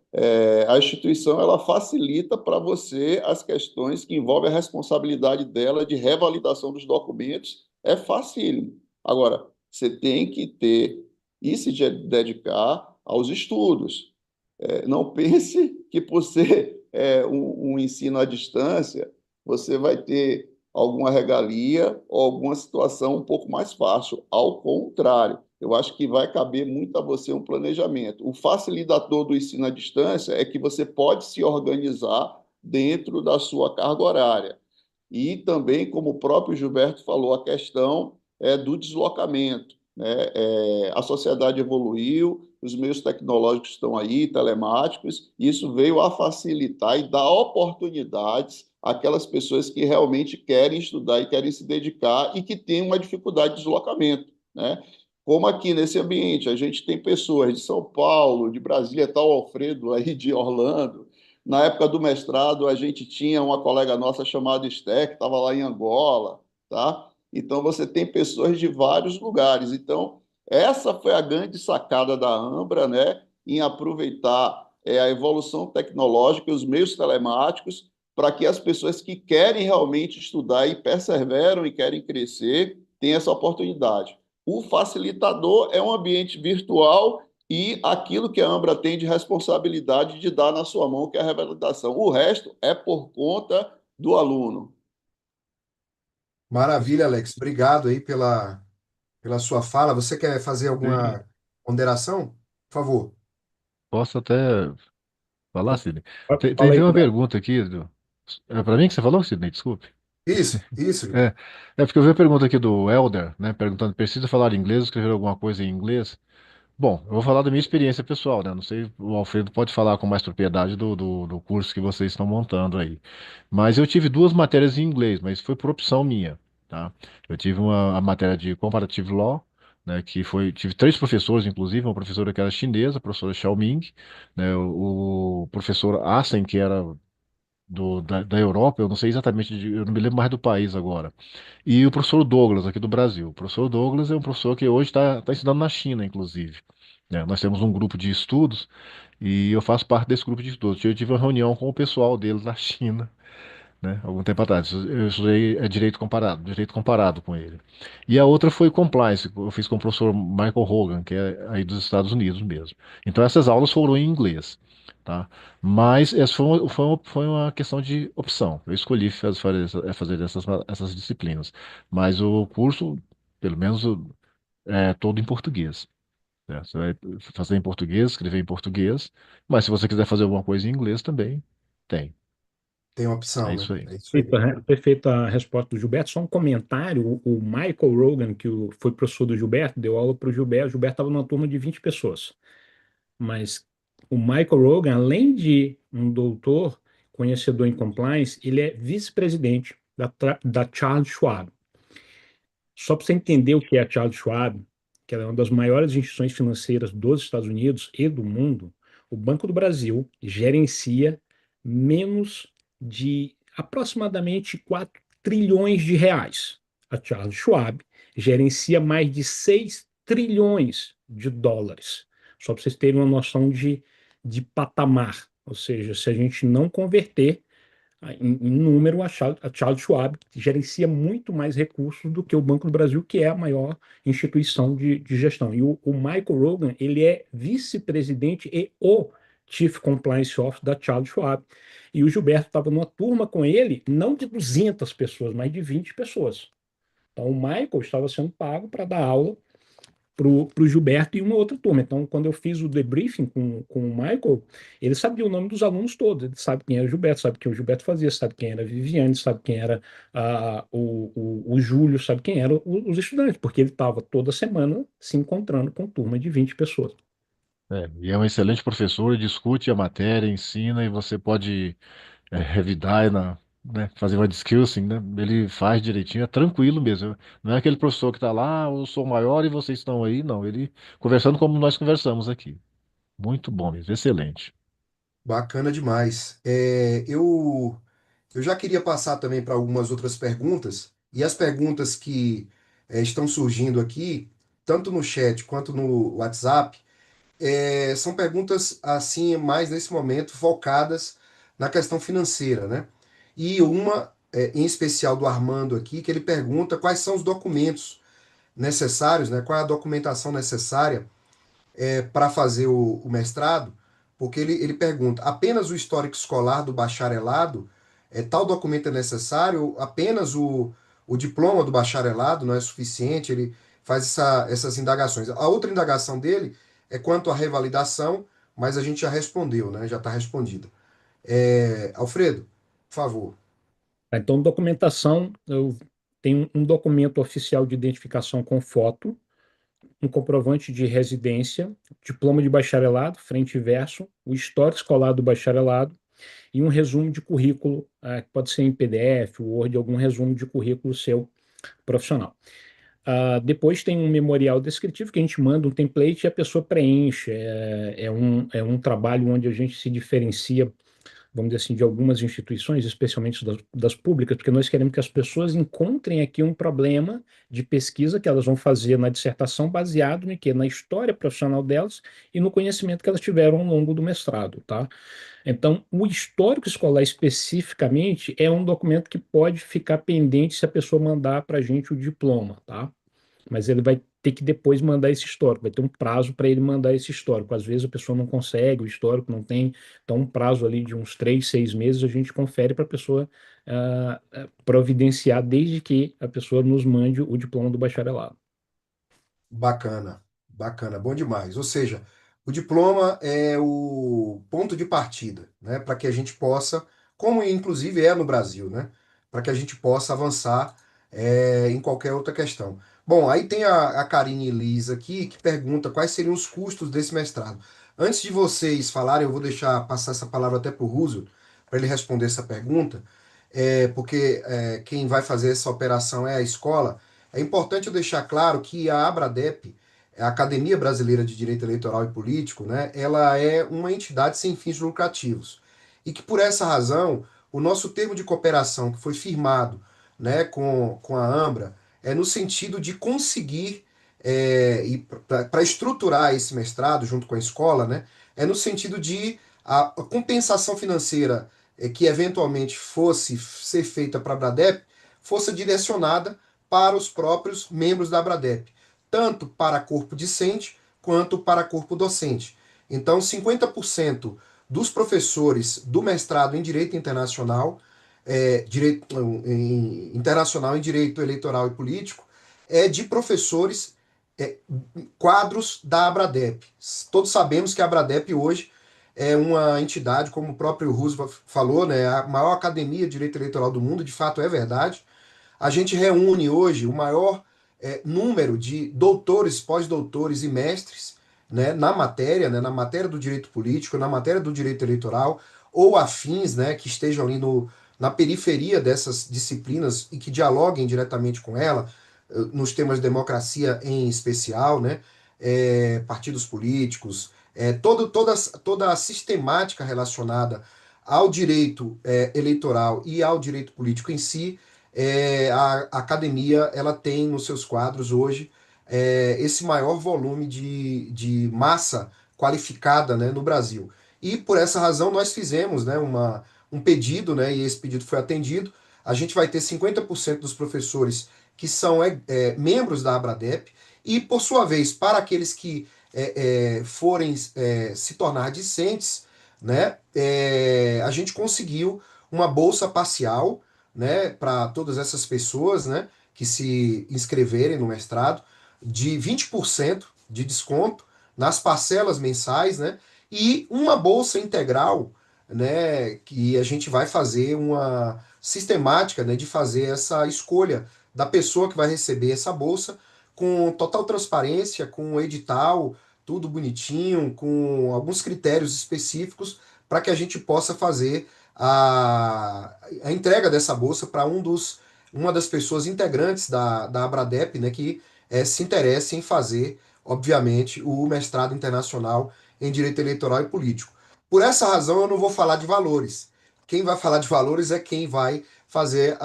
A instituição ela facilita para você as questões que envolvem a responsabilidade dela de revalidação dos documentos, é facílimo. Agora, você tem que ter e se dedicar aos estudos. Não pense que por ser um ensino à distância, você vai ter alguma regalia ou alguma situação um pouco mais fácil. Ao contrário, eu acho que vai caber muito a você um planejamento. O facilitador do ensino à distância é que você pode se organizar dentro da sua carga horária. E também, como o próprio Gilberto falou, a questão do deslocamento, né? A sociedade evoluiu, os meios tecnológicos estão aí, telemáticos, e isso veio a facilitar e dar oportunidades àquelas pessoas que realmente querem estudar e querem se dedicar e que têm uma dificuldade de deslocamento, né? Como aqui nesse ambiente, a gente tem pessoas de São Paulo, de Brasília, tal Alfredo aí de Orlando. Na época do mestrado, a gente tinha uma colega nossa chamada Esté, que estava lá em Angola, tá? Então, você tem pessoas de vários lugares. Então, essa foi a grande sacada da Ambra, né? Em aproveitar a evolução tecnológica e os meios telemáticos para que as pessoas que querem realmente estudar e perseveram e querem crescer tenham essa oportunidade. O facilitador é um ambiente virtual e aquilo que a Ambra tem de responsabilidade de dar na sua mão, que é a revalidação. O resto é por conta do aluno. Maravilha, Alex. Obrigado aí pela sua fala. Você quer fazer Sim, alguma ponderação? Por favor. posso até falar, Sidney? Fala Tem aí, uma Gilberto. pergunta aqui. É para mim que você falou, Sidney? Desculpe. Isso, É, é porque eu vi a pergunta aqui do Elder, né? Perguntando: precisa falar inglês, escrever alguma coisa em inglês? Bom, eu vou falar da minha experiência pessoal, né? Não sei, o Alfredo pode falar com mais propriedade do curso que vocês estão montando aí. Mas eu tive duas matérias em inglês, mas foi por opção minha, tá? Eu tive a matéria de Comparative Law, né? Tive três professores, inclusive, uma professora que era chinesa, a professora Xiao Ming, né? O professor Assen, que era da Europa, eu não sei exatamente, eu não me lembro mais do país agora. E o professor Douglas, aqui do Brasil. O professor Douglas é um professor que hoje está estudando na China, inclusive. Né? Nós temos um grupo de estudos e eu faço parte desse grupo de estudos. Eu tive uma reunião com o pessoal deles na China, né? Algum tempo atrás. Eu estudei direito comparado com ele. E a outra foi compliance, eu fiz com o professor Michael Hogan, que é aí dos Estados Unidos mesmo. Então essas aulas foram em inglês, tá? Mas essa foi uma questão de opção. Eu escolhi fazer essas disciplinas. Mas o curso, pelo menos, é todo em português. Né? Você vai fazer em português, escrever em português, mas se você quiser fazer alguma coisa em inglês também, tem. tem uma É opção, né? isso aí. É isso aí. Perfeita a resposta do Gilberto. Só um comentário: o Michael Rogan, foi professor do Gilberto, deu aula para o Gilberto. O Gilberto estava numa turma de 20 pessoas. Mas o Michael Rogan, além de um doutor, conhecedor em compliance, ele é vice-presidente da Charles Schwab. Só para você entender o que é a Charles Schwab, que ela é uma das maiores instituições financeiras dos Estados Unidos e do mundo, o Banco do Brasil gerencia menos de aproximadamente 4 trilhões de reais. A Charles Schwab gerencia mais de 6 trilhões de dólares. Só para vocês terem uma noção de patamar. Ou seja, se a gente não converter, em número, a Charles Schwab gerencia muito mais recursos do que o Banco do Brasil, que é a maior instituição de gestão. E o Michael Rogan, ele é vice-presidente e o Chief Compliance Officer da Charles Schwab. E o Gilberto estava numa turma com ele, não de 200 pessoas, mas de 20 pessoas. Então, o Michael estava sendo pago para dar aula para o Gilberto e uma outra turma. Então, quando eu fiz o debriefing com o Michael, ele sabia o nome dos alunos todos. Ele sabe quem era o Gilberto, sabe o que o Gilberto fazia, sabe quem era a Viviane, sabe quem era o Júlio, sabe quem eram os estudantes, porque ele estava toda semana se encontrando com turma de 20 pessoas. E é um excelente professor, discute a matéria, ensina e você pode revidar, né, fazer uma discussing, né? Ele faz direitinho, é tranquilo mesmo. Não é aquele professor que está lá: "Ah, eu sou maior e vocês estão aí." Não, ele conversando como nós conversamos aqui. Muito bom mesmo, excelente. Bacana demais. Eu já queria passar também para algumas outras perguntas, E as perguntas que estão surgindo aqui, tanto no chat quanto no WhatsApp, são perguntas assim mais nesse momento focadas na questão financeira, né? E uma em especial do Armando aqui, que ele pergunta quais são os documentos necessários, né? Qual é a documentação necessária para fazer o mestrado, porque ele pergunta: apenas o histórico escolar do bacharelado, tal documento é necessário? Apenas o diploma do bacharelado não é suficiente? Ele faz essas indagações. A outra indagação dele é quanto à revalidação, mas a gente já respondeu, né? Já está respondida. Alfredo, por favor. Então, documentação, eu tenho um documento oficial de identificação com foto, um comprovante de residência, diploma de bacharelado, frente e verso, o histórico escolar do bacharelado e um resumo de currículo, que pode ser em PDF, Word, algum resumo de currículo seu profissional. Depois tem um memorial descritivo que a gente manda um template e a pessoa preenche. É um trabalho onde a gente se diferencia, vamos dizer assim, de algumas instituições, especialmente das públicas, porque nós queremos que as pessoas encontrem aqui um problema de pesquisa que elas vão fazer na dissertação baseado no quê? Na história profissional delas e no conhecimento que elas tiveram ao longo do mestrado, tá? Então, o histórico escolar especificamente é um documento que pode ficar pendente se a pessoa mandar para a gente o diploma, tá? Mas ele vai ter que depois mandar esse histórico, vai ter um prazo para ele mandar esse histórico. Às vezes a pessoa não consegue, o histórico não tem, então um prazo ali de uns 3, 6 meses a gente confere para a pessoa providenciar desde que a pessoa nos mande o diploma do bacharelado. Bacana, bacana, bom demais. Ou seja, o diploma é o ponto de partida, né, para que a gente possa, como inclusive é no Brasil, né, para que a gente possa avançar em qualquer outra questão. Bom, aí tem a Karine Liz aqui que pergunta quais seriam os custos desse mestrado. Antes de vocês falarem, eu vou deixar passar essa palavra até para o Russo, para ele responder essa pergunta, porque quem vai fazer essa operação é a escola. É importante eu deixar claro que a ABRADEP, a Academia Brasileira de Direito Eleitoral e Político, né, ela é uma entidade sem fins lucrativos. E que por essa razão, o nosso termo de cooperação que foi firmado, né, com a AMBRA, é no sentido de conseguir, para estruturar esse mestrado junto com a escola, né, é no sentido de a compensação financeira que eventualmente fosse ser feita para a ABRADEP fosse direcionada para os próprios membros da Abradep, tanto para corpo discente quanto para corpo docente. Então, 50% dos professores do mestrado em Direito Internacional, internacional em Direito Eleitoral e Político, é de professores quadros da Abradep. Todos sabemos que a Abradep hoje é uma entidade, como o próprio Roosevelt falou, né, a maior academia de direito eleitoral do mundo, de fato é verdade. A gente reúne hoje o maior número de doutores, pós-doutores e mestres, né, na matéria do direito político, na matéria do direito eleitoral, ou afins, né, que estejam ali na periferia dessas disciplinas e que dialoguem diretamente com ela, nos temas de democracia em especial, né, partidos políticos, toda a sistemática relacionada ao direito eleitoral e ao direito político em si. A academia ela tem nos seus quadros hoje esse maior volume de massa qualificada, né, no Brasil. E por essa razão nós fizemos, né, um pedido, né, e esse pedido foi atendido. A gente vai ter 50% dos professores que são membros da Abradep, e por sua vez, para aqueles que forem se tornar discentes, né, a gente conseguiu uma bolsa parcial, né, para todas essas pessoas, né, que se inscreverem no mestrado, de 20% de desconto nas parcelas mensais, né, e uma bolsa integral, né, que a gente vai fazer uma sistemática, né, de fazer essa escolha da pessoa que vai receber essa bolsa com total transparência, com o edital, tudo bonitinho, com alguns critérios específicos para que a gente possa fazer a entrega dessa bolsa para uma das pessoas integrantes da Abradep, né, que se interessa em fazer, obviamente, o mestrado internacional em Direito Eleitoral e Político. Por essa razão, eu não vou falar de valores. Quem vai falar de valores é quem vai fazer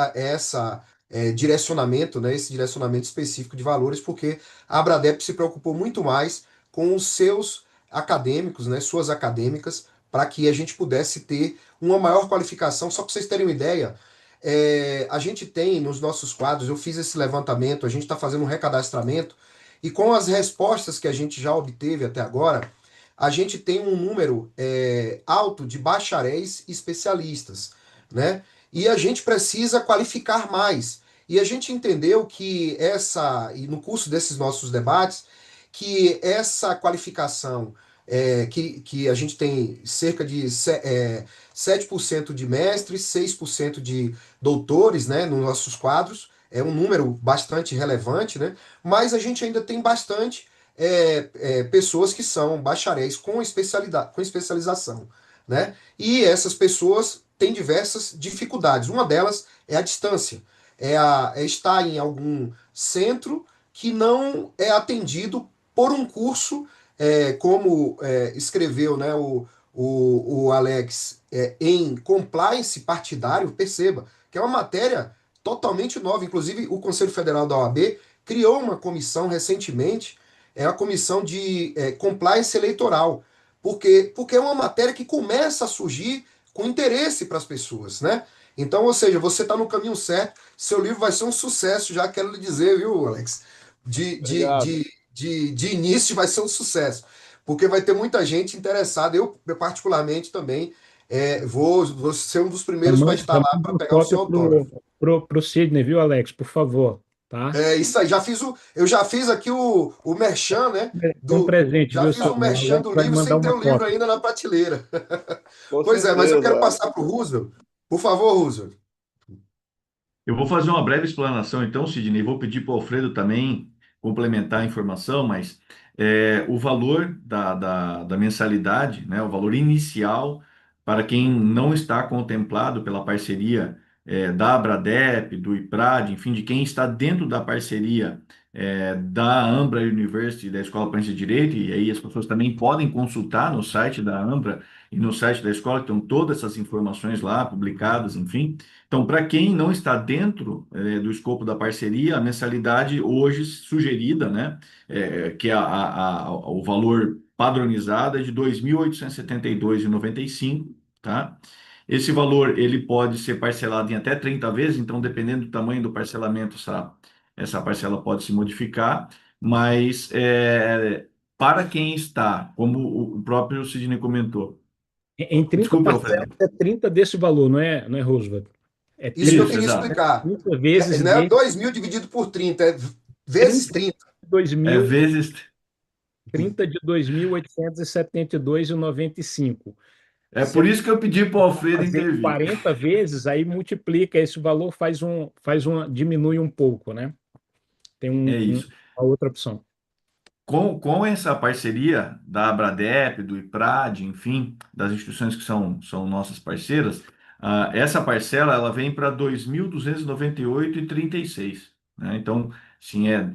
direcionamento, né, esse direcionamento específico de valores, porque a Abradep se preocupou muito mais com os seus acadêmicos, né, suas acadêmicas, para que a gente pudesse ter uma maior qualificação. Só para vocês terem uma ideia, a gente tem nos nossos quadros, eu fiz esse levantamento, a gente está fazendo um recadastramento, e com as respostas que a gente já obteve até agora, a gente tem um número alto de bacharéis e especialistas, né? E a gente precisa qualificar mais. E a gente entendeu que e no curso desses nossos debates, que essa qualificação, que a gente tem cerca de 7% de mestres, 6% de doutores, né, nos nossos quadros, é um número bastante relevante, né? Mas a gente ainda tem bastante pessoas que são bacharéis com especialidade, com especialização, né? E essas pessoas têm diversas dificuldades. Uma delas é a distância, é estar em algum centro que não é atendido por um curso, como escreveu, né, o Alex, em compliance partidário. Perceba que é uma matéria totalmente nova. Inclusive, o Conselho Federal da OAB criou uma comissão recentemente, a comissão de compliance eleitoral, porque é uma matéria que começa a surgir com interesse para as pessoas, né? Então, ou seja, você está no caminho certo, seu livro vai ser um sucesso, já quero lhe dizer, viu, Alex? De, de, Obrigado. de, de início vai ser um sucesso, porque vai ter muita gente interessada. Eu particularmente, também vou ser um dos primeiros para estar Já lá manda para uma pegar o cópia seu autógrafo. pro Sidney, viu, Alex? Por favor, tá? É isso aí, eu já fiz aqui o merchan, né? É um presente, Já viu, fiz o Sidney? O merchan Alex do vai livro mandar sem ter uma o livro cópia. ainda na prateleira. Com Pois é, mas eu quero certeza. passar para o Roosevelt. Por favor, Roosevelt. Eu vou fazer uma breve explanação, então, Sidney. Vou pedir para o Alfredo também complementar a informação, mas o valor da mensalidade, né, o valor inicial, para quem não está contemplado pela parceria da Abradep, do IPRAD, enfim, de quem está dentro da parceria da Ambra University, da Escola Paulista de Direito, e aí as pessoas também podem consultar no site da Ambra e no site da escola, que estão todas essas informações lá publicadas, enfim. Então, para quem não está dentro do escopo da parceria, a mensalidade hoje sugerida, né, que é o valor padronizado é de R$ 2.872,95, tá? Esse valor ele pode ser parcelado em até 30 vezes, então, dependendo do tamanho do parcelamento, essa parcela pode se modificar, mas para quem está, como o próprio Sidney comentou. Em 30 Desculpe, parcelas, Alfredo. é 30 desse valor, não é, Roosevelt? É Isso que eu 30, Isso, queria exato. 30 explicar. vezes Não é de 2.000 dividido por 30, é vezes 30 30. de 2000, Vezes. 30 de 2.872,95. É Se a por gente isso que eu pedi para o Alfredo fazer intervir. 40 vezes, aí multiplica esse valor, diminui um pouco, né? Tem É isso. uma outra opção. Com essa parceria da Abradep, do IPRAD, enfim, das instituições que são nossas parceiras, essa parcela ela vem para 2.298,36, né? Então, sim, é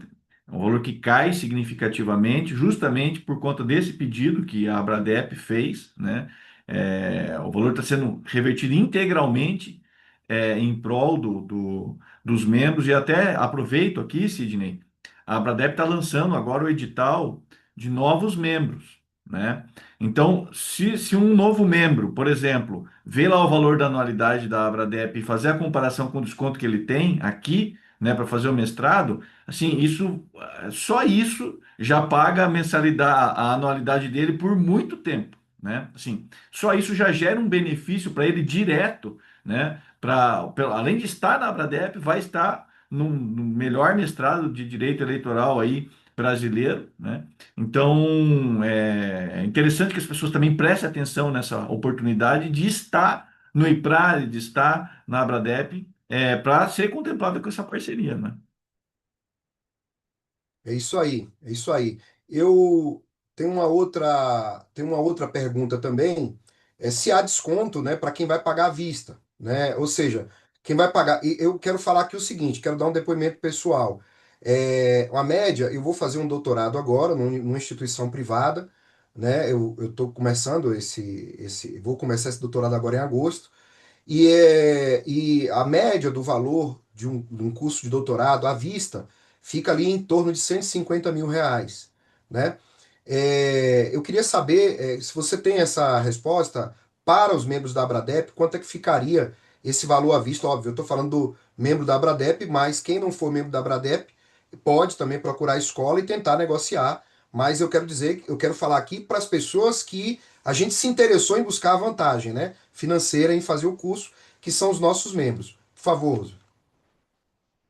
um valor que cai significativamente, justamente por conta desse pedido que a Abradep fez, né? O valor está sendo revertido integralmente em prol dos membros, e até aproveito aqui, Sidney. A Abradep está lançando agora o edital de novos membros, né? Então, se um novo membro, por exemplo, vê lá o valor da anualidade da Abradep e fazer a comparação com o desconto que ele tem aqui, né, para fazer o mestrado, assim, só isso já paga a mensalidade, a anualidade dele por muito tempo, né? Assim, só isso já gera um benefício para ele direto, né? Além de estar na Abradep, vai estar no melhor mestrado de direito eleitoral aí brasileiro, né? Então é interessante que as pessoas também prestem atenção nessa oportunidade de estar no IPRA, de estar na Abradep, para ser contemplado com essa parceria, né? É isso aí, é isso aí. Eu tenho uma outra pergunta também, se há desconto, né, para quem vai pagar à vista, né? Ou seja, quem vai pagar. E eu quero falar aqui o seguinte, quero dar um depoimento pessoal. A média, eu vou fazer um doutorado agora numa instituição privada, né? Eu estou começando vou começar esse doutorado agora em agosto. E a média do valor de um curso de doutorado à vista fica ali em torno de R$ 150 mil, né? Eu queria saber se você tem essa resposta para os membros da Abradep, quanto é que ficaria esse valor à vista? Óbvio, eu estou falando do membro da Abradep, mas quem não for membro da Abradep pode também procurar a escola e tentar negociar. Mas eu quero dizer, eu quero falar aqui para as pessoas que a gente se interessou em buscar a vantagem, né, financeira em fazer o curso, que são os nossos membros. Por favor, Roso.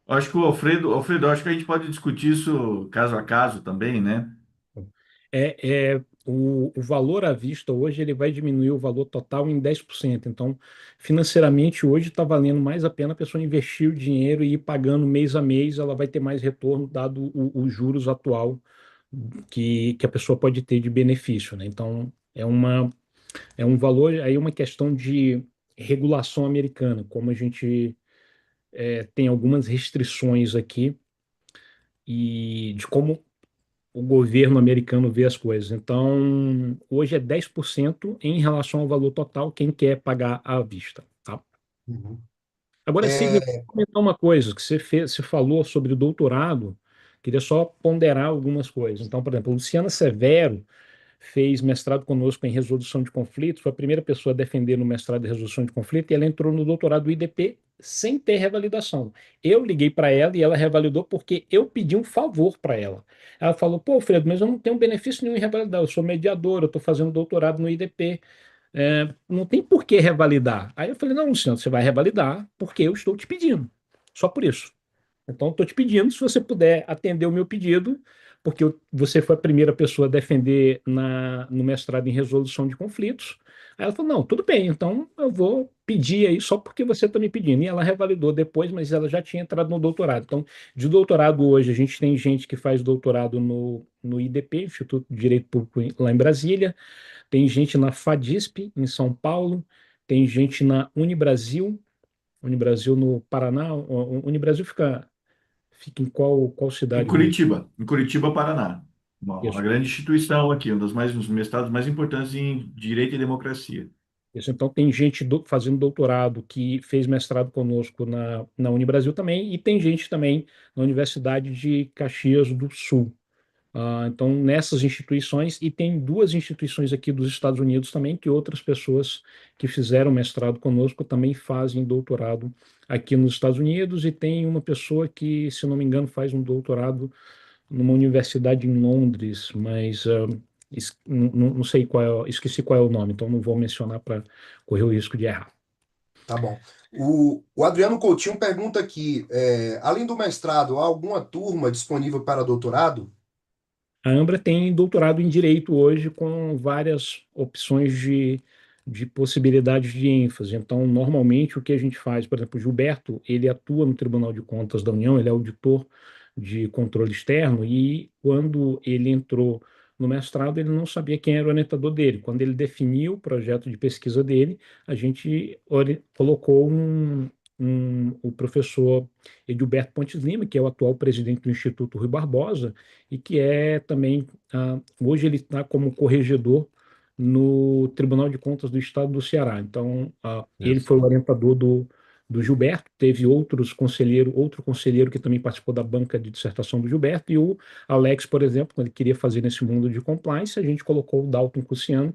Acho que Alfredo, acho que a gente pode discutir isso caso a caso também, né? O valor à vista hoje ele vai diminuir o valor total em 10%. Então, financeiramente, hoje está valendo mais a pena a pessoa investir o dinheiro e ir pagando mês a mês, ela vai ter mais retorno, dado os juros atual que a pessoa pode ter de benefício, né? Então, é um valor, aí é uma questão de regulação americana, como a gente tem algumas restrições aqui e de como o governo americano vê as coisas. Então, hoje é 10% em relação ao valor total, quem quer pagar à vista, tá? Uhum. Agora, Sidney, vou É, comentar uma coisa, que você falou sobre o doutorado, queria só ponderar algumas coisas. Então, por exemplo, Luciana Severo fez mestrado conosco em resolução de conflitos, foi a primeira pessoa a defender no mestrado de resolução de conflito, e ela entrou no doutorado do IDP sem ter revalidação. Eu liguei para ela e ela revalidou porque eu pedi um favor para ela. Ela falou: pô, Fredo, mas eu não tenho benefício nenhum em revalidar, eu sou mediador, eu estou fazendo doutorado no IDP, não tem por que revalidar. Aí eu falei: não, Luciano, você vai revalidar porque eu estou te pedindo, só por isso. Então, estou te pedindo, se você puder atender o meu pedido, porque você foi a primeira pessoa a defender no mestrado em resolução de conflitos. Aí ela falou: não, tudo bem, então eu vou pedir aí só porque você está me pedindo. E ela revalidou depois, mas ela já tinha entrado no doutorado. Então, de doutorado hoje, a gente tem gente que faz doutorado no IDP, Instituto de Direito Público, lá em Brasília, tem gente na FADISP, em São Paulo, tem gente na Unibrasil, Unibrasil no Paraná. O Unibrasil fica em qual cidade, Rui? Em Curitiba, Paraná. Uma Isso, grande instituição aqui, um dos estados mais importantes em direito e democracia. isso. Então, tem gente fazendo doutorado que fez mestrado conosco na Unibrasil também, e tem gente também na Universidade de Caxias do Sul. Então, nessas instituições, e tem duas instituições aqui dos Estados Unidos também, que outras pessoas que fizeram mestrado conosco também fazem doutorado aqui nos Estados Unidos, e tem uma pessoa que, se não me engano, faz um doutorado numa universidade em Londres, mas não sei qual esqueci qual é o nome, então não vou mencionar para correr o risco de errar. tá bom. O Adriano Coutinho pergunta aqui, além do mestrado, há alguma turma disponível para doutorado? A Ambra tem doutorado em Direito hoje, com várias opções de possibilidades de ênfase. Então, normalmente, o que a gente faz, por exemplo, o Gilberto, ele atua no Tribunal de Contas da União, ele é auditor de controle externo, e quando ele entrou no mestrado, ele não sabia quem era o orientador dele. Quando ele definiu o projeto de pesquisa dele, a gente colocou o professor Edilberto Pontes Lima, que é o atual presidente do Instituto Rui Barbosa, e que é também, hoje ele está como corregedor no Tribunal de Contas do Estado do Ceará. Então, ele Isso. foi o orientador do Gilberto, teve outro conselheiro que também participou da banca de dissertação do Gilberto, e o Alex, por exemplo, quando ele queria fazer nesse mundo de compliance, a gente colocou o Dalton Cussiano,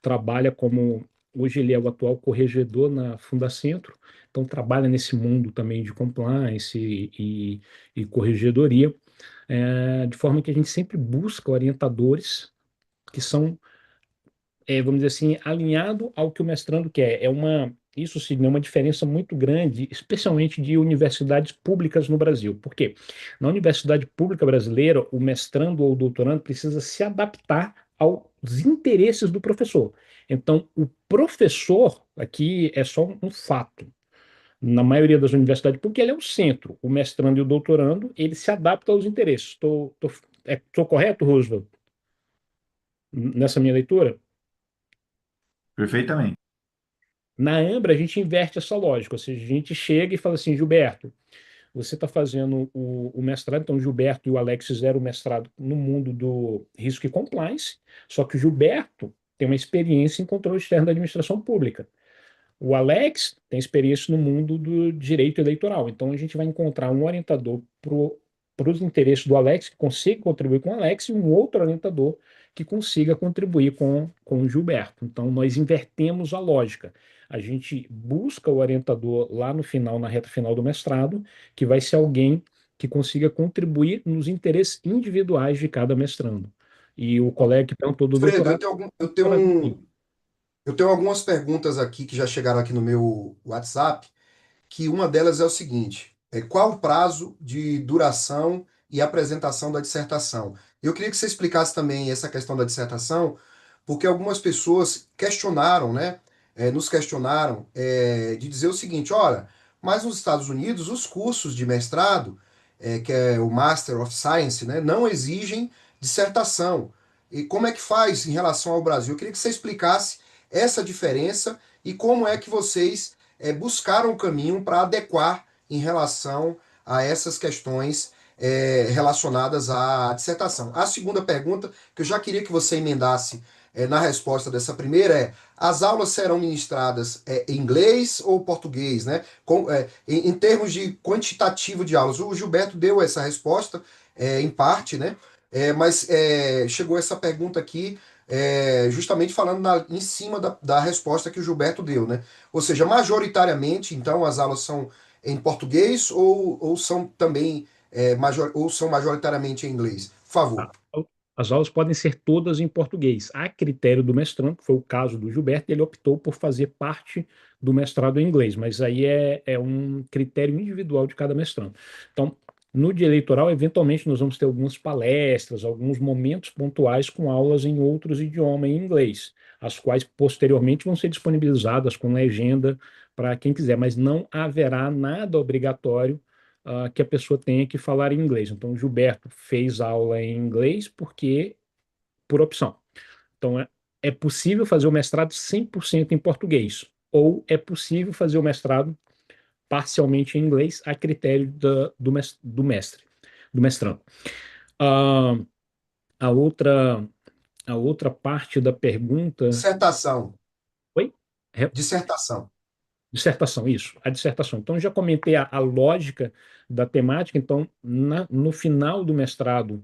trabalha como, hoje ele é o atual corregedor na Fundacentro, então trabalha nesse mundo também de compliance e corregedoria, de forma que a gente sempre busca orientadores que são, vamos dizer assim, alinhado ao que o mestrando quer. Isso sim, é uma diferença muito grande, especialmente de universidades públicas no Brasil. Por quê? Na universidade pública brasileira, o mestrando ou o doutorando precisa se adaptar aos interesses do professor. Então, o professor aqui é só um fato. Na maioria das universidades, porque ele é o centro. O mestrando e o doutorando, ele se adapta aos interesses. Tô correto, Roosevelt, nessa minha leitura? Perfeitamente. Na Ambra, a gente inverte essa lógica, ou seja, a gente chega e fala assim: Gilberto, você está fazendo o mestrado, então o Gilberto e o Alex fizeram o mestrado no mundo do risco e compliance, só que o Gilberto tem uma experiência em controle externo da administração pública. O Alex tem experiência no mundo do direito eleitoral, então a gente vai encontrar um orientador para os interesses do Alex, que consiga contribuir com o Alex, e um outro orientador que consiga contribuir com o Gilberto. Então, nós invertemos a lógica. A gente busca o orientador lá no final, na reta final do mestrado, que vai ser alguém que consiga contribuir nos interesses individuais de cada mestrando. E o colega que perguntou do Fredo, doutorado, eu tenho algumas perguntas aqui que já chegaram aqui no meu WhatsApp, que uma delas é o seguinte: qual o prazo de duração e apresentação da dissertação? Eu queria que você explicasse também essa questão da dissertação, porque algumas pessoas questionaram, né? Nos questionaram de dizer o seguinte: olha, mas nos Estados Unidos os cursos de mestrado, que é o Master of Science, né, não exigem dissertação. E como é que faz em relação ao Brasil? Eu queria que você explicasse essa diferença e como é que vocês buscaram o caminho para adequar em relação a essas questões relacionadas à dissertação. A segunda pergunta, que eu já queria que você emendasse na resposta dessa primeira, as aulas serão ministradas em inglês ou português, né? Em termos de quantitativo de aulas, o Gilberto deu essa resposta em parte, né? Mas chegou essa pergunta aqui justamente falando em cima da resposta que o Gilberto deu, né? Ou seja, majoritariamente, então, as aulas são em português ou são também ou são majoritariamente em inglês? Por favor. tá? As aulas podem ser todas em português. A critério do mestrando, que foi o caso do Gilberto, ele optou por fazer parte do mestrado em inglês, mas aí é um critério individual de cada mestrando. Então, no dia eleitoral, eventualmente, nós vamos ter algumas palestras, alguns momentos pontuais com aulas em outros idiomas em inglês, as quais posteriormente vão ser disponibilizadas com legenda para quem quiser, mas não haverá nada obrigatório que a pessoa tenha que falar em inglês. Então, o Gilberto fez aula em inglês porque por opção. Então, é possível fazer o mestrado 100% em português, ou é possível fazer o mestrado parcialmente em inglês, a critério do mestre, do mestrando. Ah, a outra, a outra parte da pergunta. Dissertação. Oi? Dissertação. Dissertação, isso, a dissertação. Então, já comentei a lógica da temática. Então, no final do mestrado,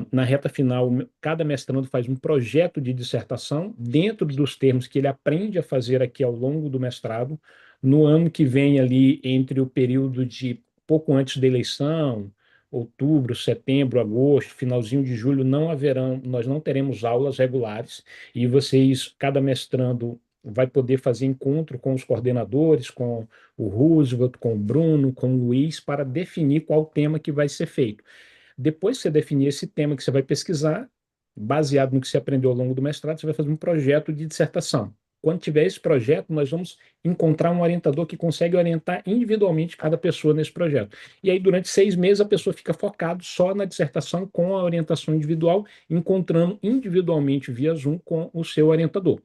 na reta final, cada mestrando faz um projeto de dissertação dentro dos termos que ele aprende a fazer aqui ao longo do mestrado. No ano que vem, ali, entre o período de pouco antes da eleição, outubro, setembro, agosto, finalzinho de julho, nós não teremos aulas regulares e vocês, cada mestrando vai poder fazer encontro com os coordenadores, com o Roosevelt, com o Bruno, com o Luiz, para definir qual tema que vai ser feito. Depois que você definir esse tema que você vai pesquisar, baseado no que você aprendeu ao longo do mestrado, você vai fazer um projeto de dissertação. Quando tiver esse projeto, nós vamos encontrar um orientador que consegue orientar individualmente cada pessoa nesse projeto. E aí, durante 6 meses, a pessoa fica focada só na dissertação com a orientação individual, encontrando individualmente via Zoom com o seu orientador.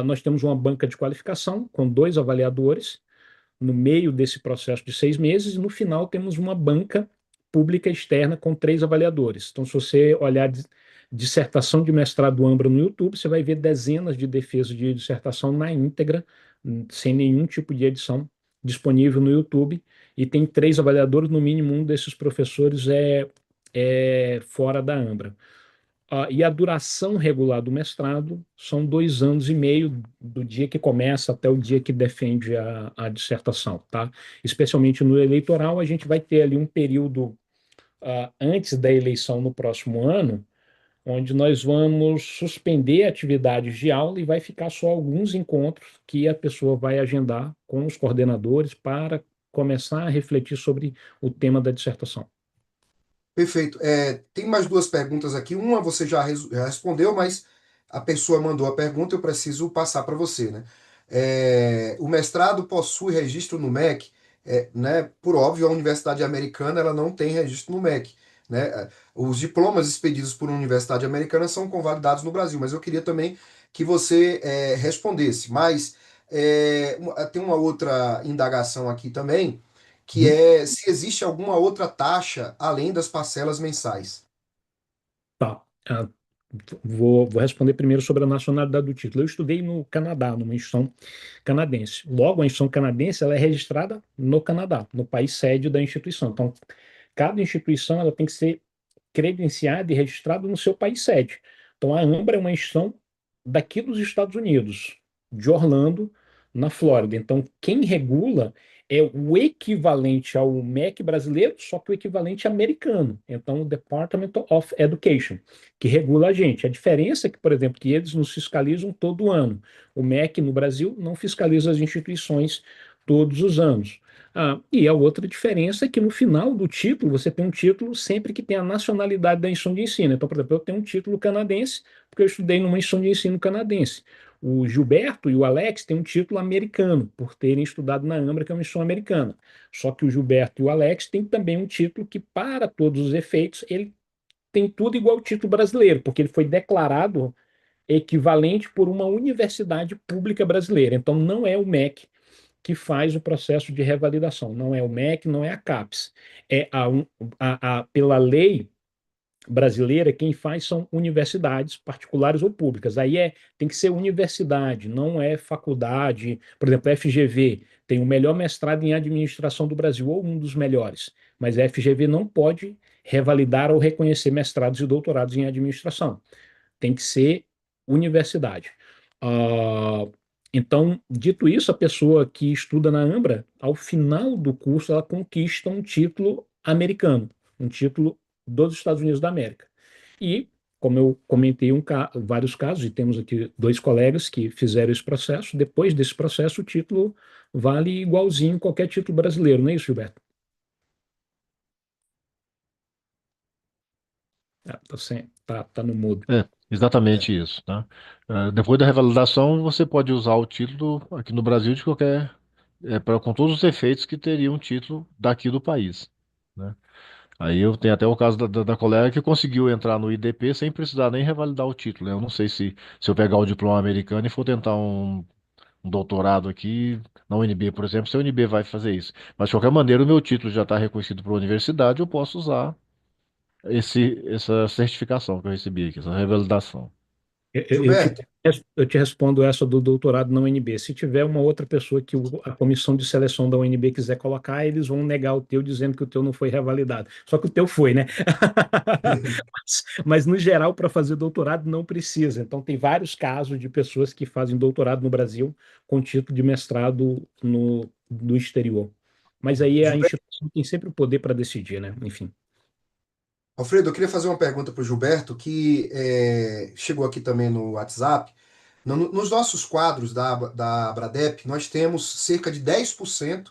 Nós temos uma banca de qualificação com 2 avaliadores no meio desse processo de 6 meses, e no final temos uma banca pública externa com 3 avaliadores. Então, se você olhar dissertação de mestrado Ambra no YouTube, você vai ver dezenas de defesas de dissertação na íntegra, sem nenhum tipo de edição, disponível no YouTube, e tem 3 avaliadores, no mínimo um desses professores é fora da Ambra. E a duração regular do mestrado são 2 anos e meio, do dia que começa até o dia que defende a dissertação, tá? Especialmente no eleitoral, a gente vai ter ali um período antes da eleição no próximo ano, onde nós vamos suspender atividades de aula e vai ficar só alguns encontros que a pessoa vai agendar com os coordenadores para começar a refletir sobre o tema da dissertação. Perfeito. Tem mais duas perguntas aqui. Uma você já respondeu, mas a pessoa mandou a pergunta, eu preciso passar para você, né? O mestrado possui registro no MEC, né? Por óbvio, a Universidade Americana ela não tem registro no MEC, né? Os diplomas expedidos por uma Universidade Americana são convalidados no Brasil, mas eu queria também que você respondesse. Mas tem uma outra indagação aqui também que Uhum. é se existe alguma outra taxa além das parcelas mensais. Tá. Vou responder primeiro sobre a nacionalidade do título. Eu estudei no Canadá, numa instituição canadense. Logo, a instituição canadense ela é registrada no Canadá, no país sede da instituição. Então, cada instituição ela tem que ser credenciada e registrada no seu país sede. Então, a AMBRA é uma instituição daqui dos Estados Unidos, de Orlando, na Flórida. Então, quem regula é o equivalente ao MEC brasileiro, só que o equivalente americano. Então, o Department of Education, que regula a gente. A diferença é que, por exemplo, que eles nos fiscalizam todo ano. O MEC no Brasil não fiscaliza as instituições todos os anos. E a outra diferença é que no final do título, você tem um título sempre que tem a nacionalidade da instituição de ensino. Então, por exemplo, eu tenho um título canadense, porque eu estudei numa instituição de ensino canadense. O Gilberto e o Alex têm um título americano, por terem estudado na AMBRA, que é uma instituição americana. Só que o Gilberto e o Alex têm também um título que, para todos os efeitos, ele tem tudo igual ao título brasileiro, porque ele foi declarado equivalente por uma universidade pública brasileira. Então, não é o MEC que faz o processo de revalidação. Não é o MEC, não é a CAPES. Pela lei brasileira, quem faz são universidades particulares ou públicas. Tem que ser universidade, não é faculdade. Por exemplo, a FGV tem o melhor mestrado em administração do Brasil, ou um dos melhores, mas a FGV não pode revalidar ou reconhecer mestrados e doutorados em administração. Tem que ser universidade. Uh, então, dito isso, a pessoa que estuda na AMBRA, ao final do curso, ela conquista um título americano, um título dos Estados Unidos da América. E, como eu comentei vários casos, e temos aqui dois colegas que fizeram esse processo, depois desse processo, o título vale igualzinho qualquer título brasileiro, não é isso, Gilberto? Tá no mudo. Exatamente isso, tá? Depois da revalidação, você pode usar o título aqui no Brasil de qualquer, com todos os efeitos que teria um título daqui do país, né? Aí eu tenho até o caso da colega que conseguiu entrar no IDP sem precisar nem revalidar o título, né? Eu não sei se eu pegar o diploma americano e for tentar um doutorado aqui na UNB, por exemplo, se a UNB vai fazer isso. Mas de qualquer maneira, o meu título já está reconhecido pela universidade, eu posso usar essa certificação que eu recebi aqui, essa revalidação. Gilberto, Eu te respondo essa do doutorado na UNB. Se tiver uma outra pessoa que a comissão de seleção da UNB quiser colocar, eles vão negar o teu dizendo que o teu não foi revalidado. Só que o teu foi, né? Mas no geral, para fazer doutorado, não precisa. Então, tem vários casos de pessoas que fazem doutorado no Brasil com título de mestrado no exterior. Mas aí a Gilberto, instituição tem sempre o poder para decidir, né? Enfim. Alfredo, eu queria fazer uma pergunta para o Gilberto, que chegou aqui também no WhatsApp. Nos nossos quadros da Abradep, nós temos cerca de 10%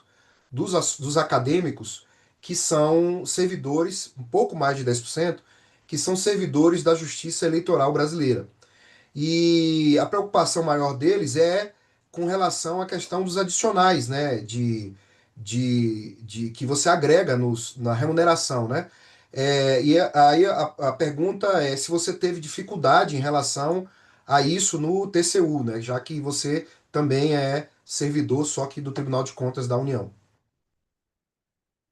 dos acadêmicos que são servidores, um pouco mais de 10%, que são servidores da Justiça Eleitoral Brasileira. E a preocupação maior deles é com relação à questão dos adicionais, né? De que você agrega na remuneração, né? Aí a pergunta é se você teve dificuldade em relação a isso no TCU, né? Já que você também é servidor, só que do Tribunal de Contas da União.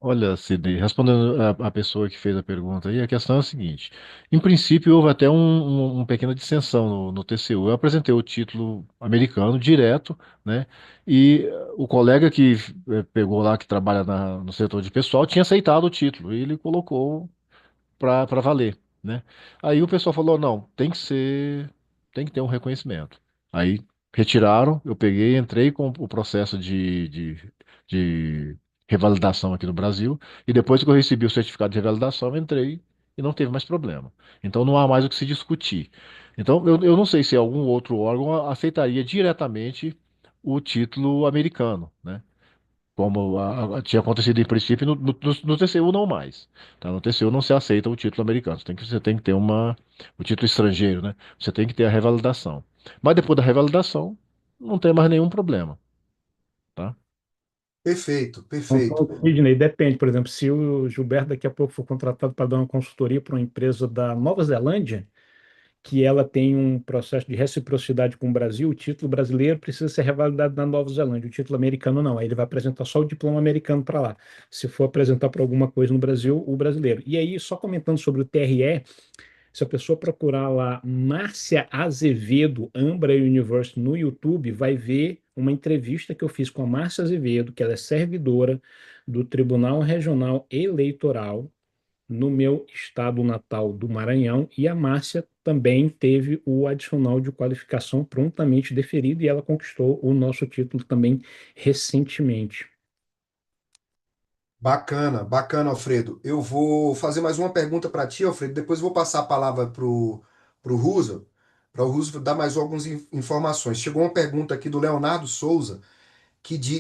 Olha, Sidney, respondendo a pessoa que fez a pergunta aí, a questão é a seguinte: em princípio, houve até uma pequena dissensão no TCU. Eu apresentei o título americano direto, né? E o colega que pegou lá, que trabalha no setor de pessoal, tinha aceitado o título e ele colocou para valer, né? Aí o pessoal falou, não, tem que ter um reconhecimento. Aí retiraram, eu peguei, entrei com o processo de revalidação aqui no Brasil, e depois que eu recebi o certificado de revalidação, eu entrei e não teve mais problema. Então não há mais o que se discutir. Então eu não sei se algum outro órgão aceitaria diretamente o título americano, né? Como tinha acontecido em princípio, no TCU não mais. Tá? No TCU não se aceita o título americano. Você tem que ter o título estrangeiro, né? Você tem que ter a revalidação. Mas depois da revalidação, não tem mais nenhum problema, tá? Perfeito, perfeito. Então, Sidney, depende, por exemplo, se o Gilberto daqui a pouco for contratado para dar uma consultoria para uma empresa da Nova Zelândia, que ela tem um processo de reciprocidade com o Brasil, o título brasileiro precisa ser revalidado na Nova Zelândia, o título americano não. Aí ele vai apresentar só o diploma americano para lá. Se for apresentar para alguma coisa no Brasil, o brasileiro. E aí, só comentando sobre o TRE, Se a pessoa procurar lá Márcia Azevedo, Ambra University no YouTube, vai ver uma entrevista que eu fiz com a Márcia Azevedo, que ela é servidora do Tribunal Regional Eleitoral no meu estado natal do Maranhão, e a Márcia também teve o adicional de qualificação prontamente deferido e ela conquistou o nosso título também recentemente. Bacana, bacana, Alfredo. Eu vou fazer mais uma pergunta para ti, Alfredo. Depois eu vou passar a palavra para o Roosevelt, para o Roosevelt dar mais algumas informações. Chegou uma pergunta aqui do Leonardo Souza,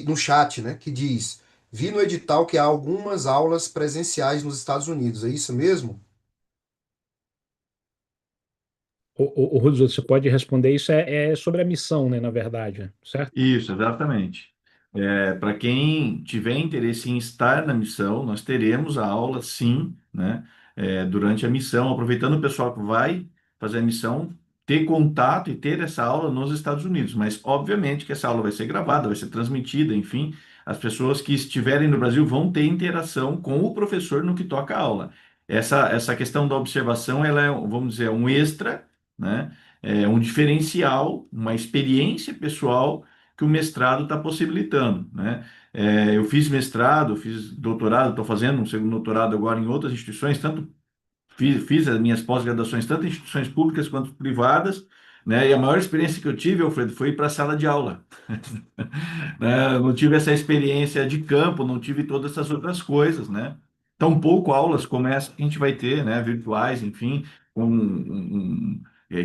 no chat, né, que diz: Vi no edital que há algumas aulas presenciais nos Estados Unidos. É isso mesmo? O Roosevelt, você pode responder isso, é sobre a missão, né, na verdade, certo? Isso, exatamente. Para quem tiver interesse em estar na missão, nós teremos a aula, sim, né? Durante a missão, aproveitando o pessoal que vai fazer a missão, ter contato e ter essa aula nos Estados Unidos. Mas, obviamente, que essa aula vai ser gravada, vai ser transmitida, enfim, as pessoas que estiverem no Brasil vão ter interação com o professor no que toca a aula. Essa questão da observação, ela é, vamos dizer, um extra, né? É um diferencial, uma experiência pessoal que o mestrado está possibilitando, né? Eu fiz mestrado, fiz doutorado, estou fazendo um segundo doutorado agora em outras instituições, tanto fiz as minhas pós-graduações tanto em instituições públicas quanto privadas, né? E a maior experiência que eu tive, Alfredo, foi ir para a sala de aula, né? Eu não tive essa experiência de campo, não tive todas essas outras coisas, né? Tampouco aulas como essa que a gente vai ter, né? Virtuais, enfim,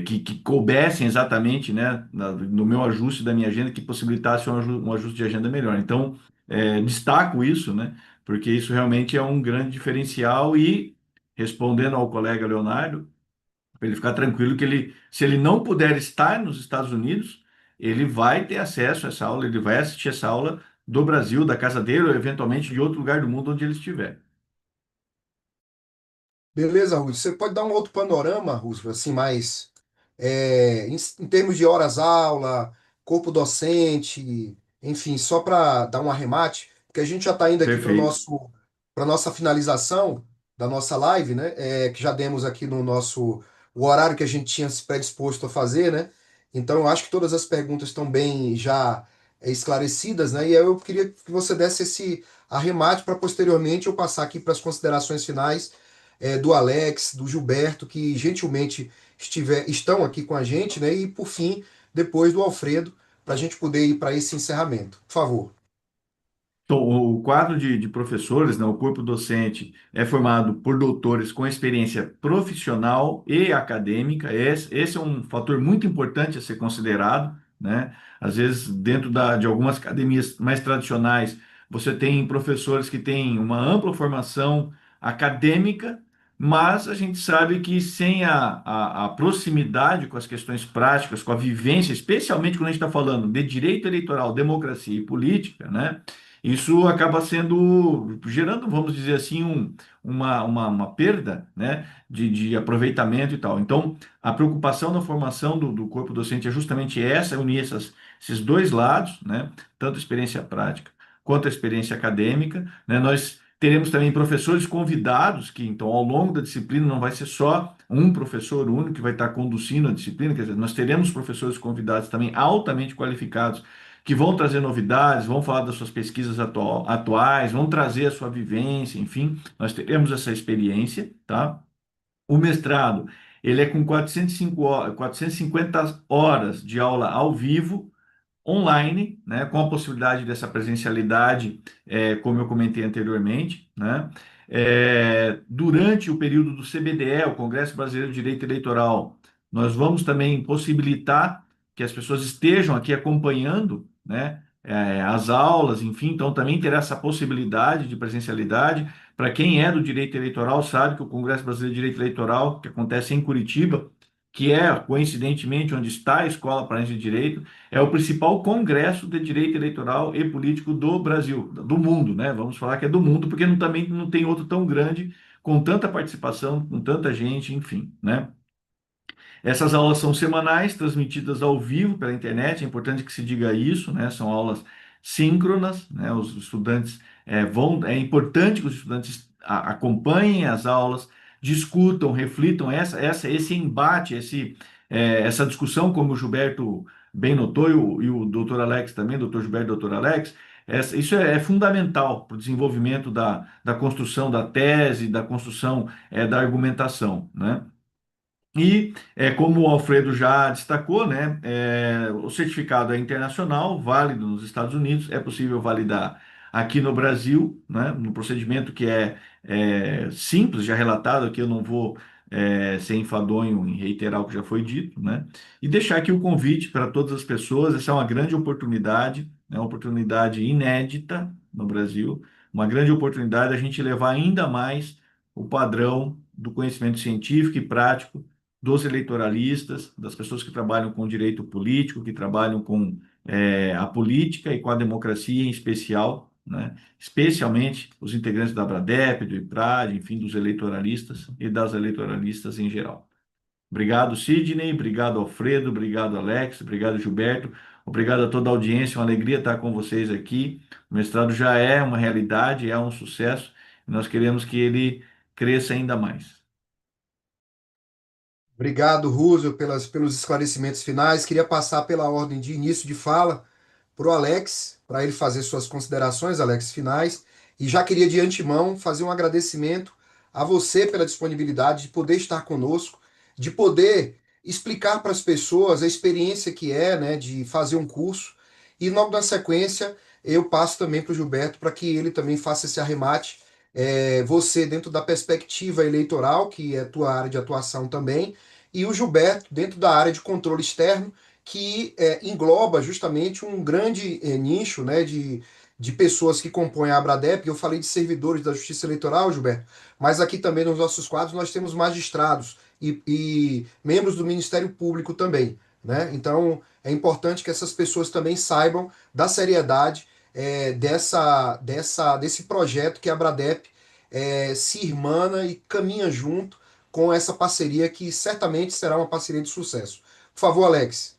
que coubessem exatamente, né? No meu ajuste da minha agenda, que possibilitasse um ajuste de agenda melhor. Então, destaco isso, né? Porque isso realmente é um grande diferencial e, respondendo ao colega Leonardo, para ele ficar tranquilo que se ele não puder estar nos Estados Unidos, ele vai ter acesso a essa aula, ele vai assistir essa aula do Brasil, da casa dele, ou eventualmente de outro lugar do mundo onde ele estiver. Beleza, Ruth. Você pode dar um outro panorama, Ruth, assim, mais em termos de horas-aula, corpo docente, enfim, só para dar um arremate, porque a gente já está indo aqui Perfeito. para nossa finalização da nossa live, né? Que já demos aqui no nosso o horário que a gente tinha se predisposto a fazer, né? Então eu acho que todas as perguntas estão bem já esclarecidas, né? E aí eu queria que você desse esse arremate para posteriormente eu passar aqui para as considerações finais do Alex, do Gilberto, que gentilmente estão aqui com a gente, né? E por fim, depois do Alfredo, para a gente poder ir para esse encerramento. Por favor. Então, o quadro de professores, né, o corpo docente, é formado por doutores com experiência profissional e acadêmica. Esse é um fator muito importante a ser considerado, né? Às vezes, dentro de algumas academias mais tradicionais, você tem professores que têm uma ampla formação acadêmica, mas a gente sabe que sem a proximidade com as questões práticas, com a vivência, especialmente quando a gente está falando de direito eleitoral, democracia e política, né? Isso acaba gerando, vamos dizer assim, uma perda, né, de aproveitamento e tal. Então, a preocupação na formação do corpo docente é justamente essa, unir esses dois lados, né, tanto a experiência prática quanto a experiência acadêmica, né. Nós teremos também professores convidados, que então, ao longo da disciplina, não vai ser só um professor único que vai estar conduzindo a disciplina, quer dizer, nós teremos professores convidados também altamente qualificados que vão trazer novidades, vão falar das suas pesquisas atuais, vão trazer a sua vivência, enfim, nós teremos essa experiência, tá? O mestrado, ele é com 450 horas de aula ao vivo, online, né, com a possibilidade dessa presencialidade, como eu comentei anteriormente, né? Durante o período do CBDE, o Congresso Brasileiro de Direito Eleitoral, nós vamos também possibilitar que as pessoas estejam aqui acompanhando, né, as aulas, enfim, então também terá essa possibilidade de presencialidade. Para quem é do direito eleitoral, sabe que o Congresso Brasileiro de Direito Eleitoral, que acontece em Curitiba, que é, coincidentemente, onde está a Escola Paraense de Direito, é o principal congresso de direito eleitoral e político do Brasil, do mundo, né? Vamos falar que é do mundo, porque também não tem outro tão grande, com tanta participação, com tanta gente, enfim, né? Essas aulas são semanais, transmitidas ao vivo pela internet, é importante que se diga isso, né? São aulas síncronas, né? Os estudantes é importante que os estudantes acompanhem as aulas, discutam, reflitam esse embate, essa discussão, como o Gilberto bem notou, e o doutor Alex também, doutor Gilberto e doutor Alex, isso é fundamental para o desenvolvimento da construção da tese, da construção da argumentação, né? E, como o Alfredo já destacou, né, o certificado é internacional, válido nos Estados Unidos, é possível validar aqui no Brasil, né, no procedimento que é simples, já relatado aqui, eu não vou ser enfadonho em reiterar o que já foi dito, né, e deixar aqui o convite para todas as pessoas. Essa é uma grande oportunidade, é uma oportunidade inédita no Brasil, uma grande oportunidade a gente levar ainda mais o padrão do conhecimento científico e prático dos eleitoralistas, das pessoas que trabalham com direito político, que trabalham com a política e com a democracia em especial, né? Especialmente os integrantes da Abradep, do IPRAD, enfim, dos eleitoralistas e das eleitoralistas em geral. Obrigado, Sidney, obrigado, Alfredo, obrigado, Alex, obrigado, Gilberto, obrigado a toda a audiência, uma alegria estar com vocês aqui. O mestrado já é uma realidade, é um sucesso, e nós queremos que ele cresça ainda mais. Obrigado, Rússio, pelos esclarecimentos finais. Queria passar pela ordem de início de fala para o Alex, para ele fazer suas considerações, Alex, finais. E já queria de antemão fazer um agradecimento a você pela disponibilidade de poder estar conosco, de poder explicar para as pessoas a experiência que é, né, de fazer um curso. E logo na sequência, eu passo também para o Gilberto para que ele também faça esse arremate. Você, dentro da perspectiva eleitoral, que é a tua área de atuação também, e o Gilberto, dentro da área de controle externo, que engloba justamente um grande nicho, né, de pessoas que compõem a Abradep. Eu falei de servidores da Justiça Eleitoral, Gilberto, mas aqui também nos nossos quadros nós temos magistrados e membros do Ministério Público também, né? Então é importante que essas pessoas também saibam da seriedade desse projeto que a Abradep se irmana e caminha junto com essa parceria que certamente será uma parceria de sucesso. Por favor, Alex.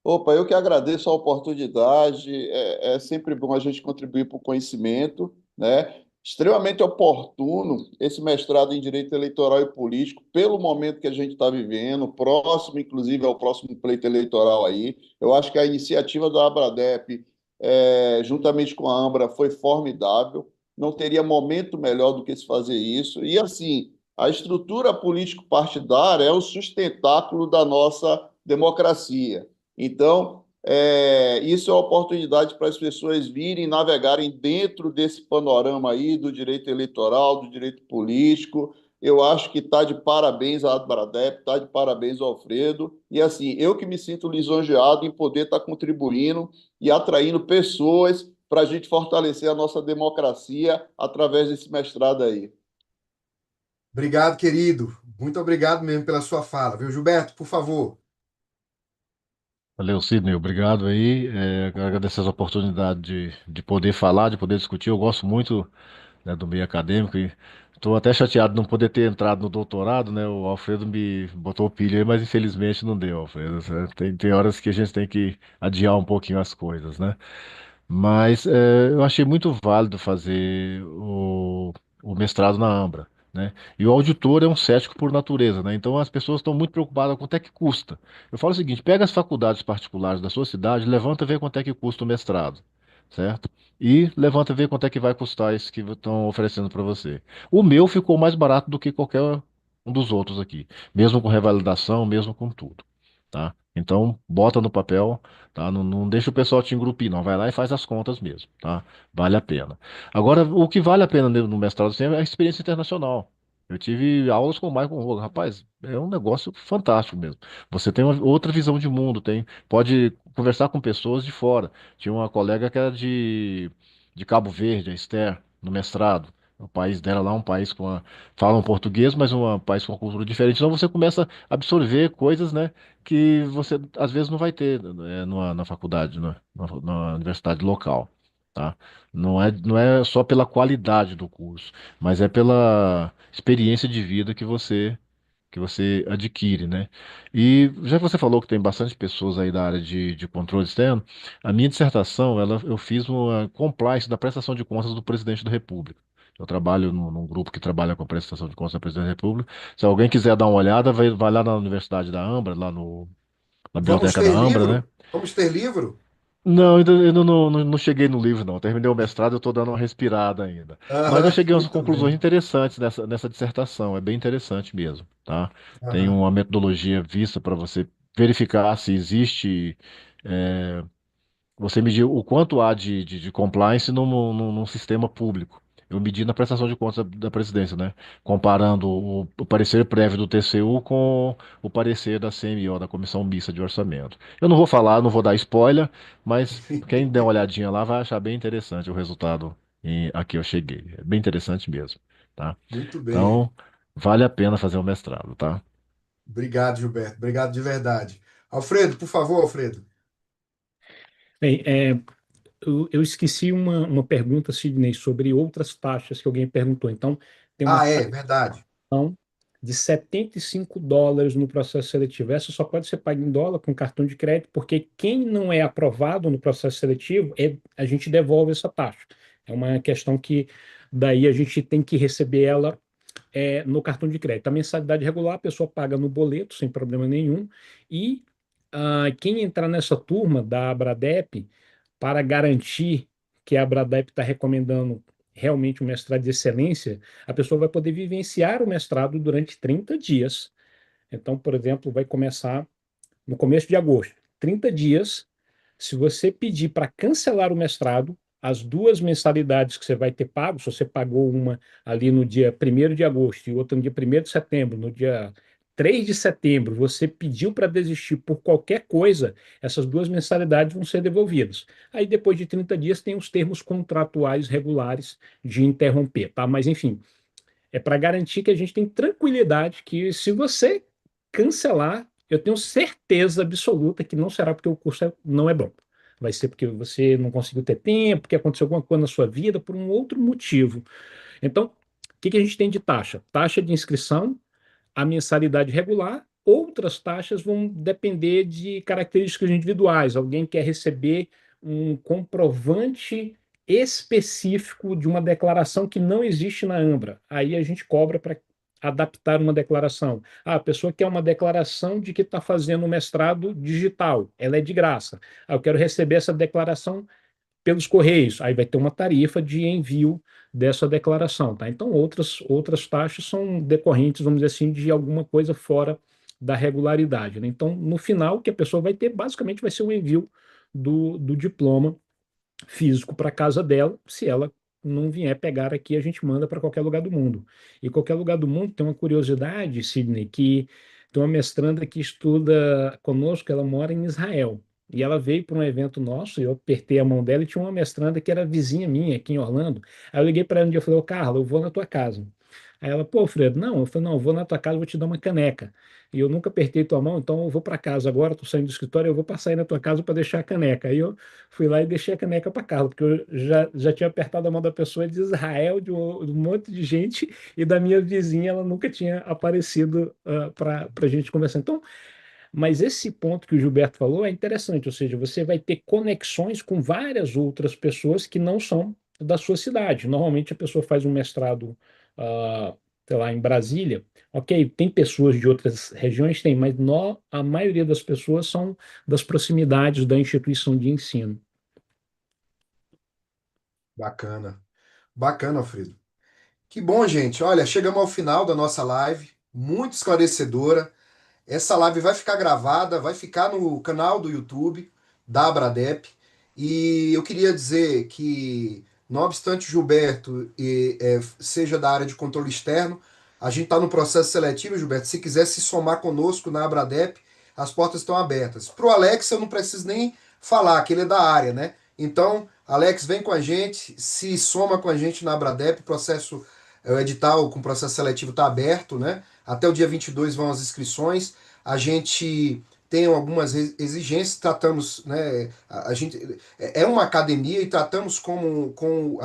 Opa, eu que agradeço a oportunidade. É sempre bom a gente contribuir para o conhecimento, né? Extremamente oportuno esse mestrado em Direito Eleitoral e Político, pelo momento que a gente está vivendo, próximo, inclusive, ao próximo pleito eleitoral aí. Eu acho que a iniciativa da Abradep, juntamente com a Ambra, foi formidável. Não teria momento melhor do que se fazer isso. E, assim, a estrutura político-partidária é o sustentáculo da nossa democracia. Então, isso é uma oportunidade para as pessoas virem navegarem dentro desse panorama aí do direito eleitoral, do direito político. Eu acho que está de parabéns a Abradep, está de parabéns ao Alfredo. E assim, eu que me sinto lisonjeado em poder estar contribuindo e atraindo pessoas para a gente fortalecer a nossa democracia através desse mestrado aí. Obrigado, querido. Muito obrigado mesmo pela sua fala, viu, Gilberto? Por favor. Valeu, Sidney, obrigado aí. Quero agradecer essa oportunidade de poder falar, de poder discutir. Eu gosto muito, né, do meio acadêmico e estou até chateado de não poder ter entrado no doutorado, né? O Alfredo me botou pilha aí, mas infelizmente não deu, Alfredo. Tem horas que a gente tem que adiar um pouquinho as coisas, né? Mas eu achei muito válido fazer o mestrado na Ambra, né? E o auditor é um cético por natureza, né? Então as pessoas estão muito preocupadas com quanto é que custa. Eu falo o seguinte: pega as faculdades particulares da sua cidade, levanta e vê quanto é que custa o mestrado, certo? E levanta e vê quanto é que vai custar esse que estão oferecendo para você. O meu ficou mais barato do que qualquer um dos outros aqui, mesmo com revalidação, mesmo com tudo, tá? Então, bota no papel, tá? Não deixa o pessoal te engrupir, não. Vai lá e faz as contas mesmo, tá? Vale a pena. Agora, o que vale a pena no mestrado assim, é a experiência internacional. Eu tive aulas com o Michael Rogan. Rapaz, é um negócio fantástico mesmo. Você tem uma outra visão de mundo, pode conversar com pessoas de fora. Tinha uma colega que era de Cabo Verde, a Esther, no mestrado. O país dela lá é um país falam português, mas um país com uma cultura diferente. Então você começa a absorver coisas, né, que você às vezes não vai ter na faculdade, na universidade local, tá? Não é só pela qualidade do curso, mas é pela experiência de vida que você adquire, né? E já que você falou que tem bastante pessoas aí da área de controle externo, a minha dissertação, eu fiz uma compliance da prestação de contas do presidente da República. Eu trabalho num grupo que trabalha com prestação de contas da Presidência da República. Se alguém quiser dar uma olhada, vai lá na Universidade da Ambra, lá na Vamos Biblioteca da ter Ambra, né? livro? Vamos ter livro? Não, ainda não cheguei no livro, não. Terminei o mestrado, eu estou dando uma respirada ainda. Mas eu Aham, cheguei a umas muito conclusões bem. interessantes nessa dissertação. É bem interessante mesmo, tá? Tem Aham. uma metodologia vista para você verificar se existe. é, Você medir o quanto há de compliance num sistema público. Eu medi na prestação de contas da presidência, né? Comparando o parecer prévio do TCU com o parecer da CMO, da Comissão Mista de Orçamento. Eu não vou falar, não vou dar spoiler, mas quem der uma olhadinha lá vai achar bem interessante o resultado a que eu cheguei. É bem interessante mesmo, tá? Muito bem. Então, vale a pena fazer o mestrado, tá? Obrigado, Gilberto. Obrigado de verdade. Alfredo, por favor, Alfredo. Bem, eu esqueci uma pergunta, Sidney, sobre outras taxas que alguém perguntou. Então, tem uma Ah, é, verdade. taxação de US$ 75 no processo seletivo. Essa só pode ser paga em dólar com cartão de crédito, porque quem não é aprovado no processo seletivo, a gente devolve essa taxa. É uma questão que daí a gente tem que receber ela no cartão de crédito. A mensalidade regular a pessoa paga no boleto, sem problema nenhum, e quem entrar nessa turma da Abradep, para garantir que a Abradep está recomendando realmente um mestrado de excelência, a pessoa vai poder vivenciar o mestrado durante 30 dias. Então, por exemplo, vai começar no começo de agosto, 30 dias. Se você pedir para cancelar o mestrado, as duas mensalidades que você vai ter pago, se você pagou uma ali no dia 1º de agosto e outra no dia 1º de setembro, no dia 3 de setembro, você pediu para desistir por qualquer coisa, essas duas mensalidades vão ser devolvidas. Aí, depois de 30 dias, tem os termos contratuais regulares de interromper, tá? Mas, enfim, é para garantir que a gente tem tranquilidade que se você cancelar, eu tenho certeza absoluta que não será porque o curso não é bom. Vai ser porque você não conseguiu ter tempo, que aconteceu alguma coisa na sua vida por um outro motivo. Então, o que a gente tem de taxa? Taxa de inscrição, a mensalidade regular, outras taxas vão depender de características individuais. Alguém quer receber um comprovante específico de uma declaração que não existe na Ambra. Aí a gente cobra para adaptar uma declaração. A pessoa quer uma declaração de que está fazendo um mestrado digital, ela é de graça. Eu quero receber essa declaração pelos correios, aí vai ter uma tarifa de envio dessa declaração, tá? Então, outras taxas são decorrentes, vamos dizer assim, de alguma coisa fora da regularidade, né? Então, no final, o que a pessoa vai ter, basicamente, vai ser o envio do diploma físico para casa dela. Se ela não vier pegar aqui, a gente manda para qualquer lugar do mundo. E qualquer lugar do mundo tem uma curiosidade, Sidney, que tem uma mestranda que estuda conosco, ela mora em Israel. E ela veio para um evento nosso, eu apertei a mão dela e tinha uma mestranda que era vizinha minha aqui em Orlando. Aí eu liguei para ela um dia e falei, ô Carla, eu vou na tua casa. Aí ela, pô, Fredo, não, eu falei, não, eu vou na tua casa, vou te dar uma caneca. E eu nunca apertei tua mão, então eu vou para casa agora, tô saindo do escritório, eu vou passar aí na tua casa para deixar a caneca. Aí eu fui lá e deixei a caneca para Carla, porque eu já tinha apertado a mão da pessoa de Israel, de um monte de gente, e da minha vizinha, ela nunca tinha aparecido para a gente conversar. Então, mas esse ponto que o Gilberto falou é interessante, ou seja, você vai ter conexões com várias outras pessoas que não são da sua cidade. Normalmente a pessoa faz um mestrado, ah, sei lá, em Brasília. Ok, tem pessoas de outras regiões, tem, mas a maioria das pessoas são das proximidades da instituição de ensino. Bacana. Bacana, Alfredo. Que bom, gente. Olha, chegamos ao final da nossa live, muito esclarecedora. Essa live vai ficar gravada, vai ficar no canal do YouTube da Abradep. E eu queria dizer que, não obstante o Gilberto seja da área de controle externo, a gente está no processo seletivo, Gilberto. Se quiser se somar conosco na Abradep, as portas estão abertas. Para o Alex, eu não preciso nem falar, que ele é da área, né? Então, Alex, vem com a gente, se soma com a gente na Abradep. O edital com o processo seletivo está aberto, né? Até o dia 22 vão as inscrições. A gente tem algumas exigências, tratamos, né? A gente é uma academia e tratamos com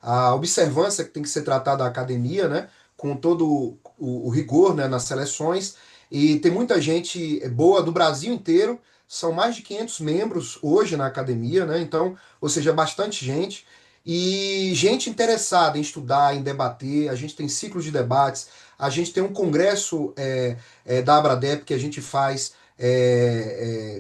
a observância que tem que ser tratada a academia, né? Com todo o rigor, né? Nas seleções. E tem muita gente boa do Brasil inteiro. São mais de 500 membros hoje na academia, né? Então, ou seja, bastante gente. e gente interessada em estudar, em debater. A gente tem ciclos de debates, a gente tem um congresso da Abradep que a gente faz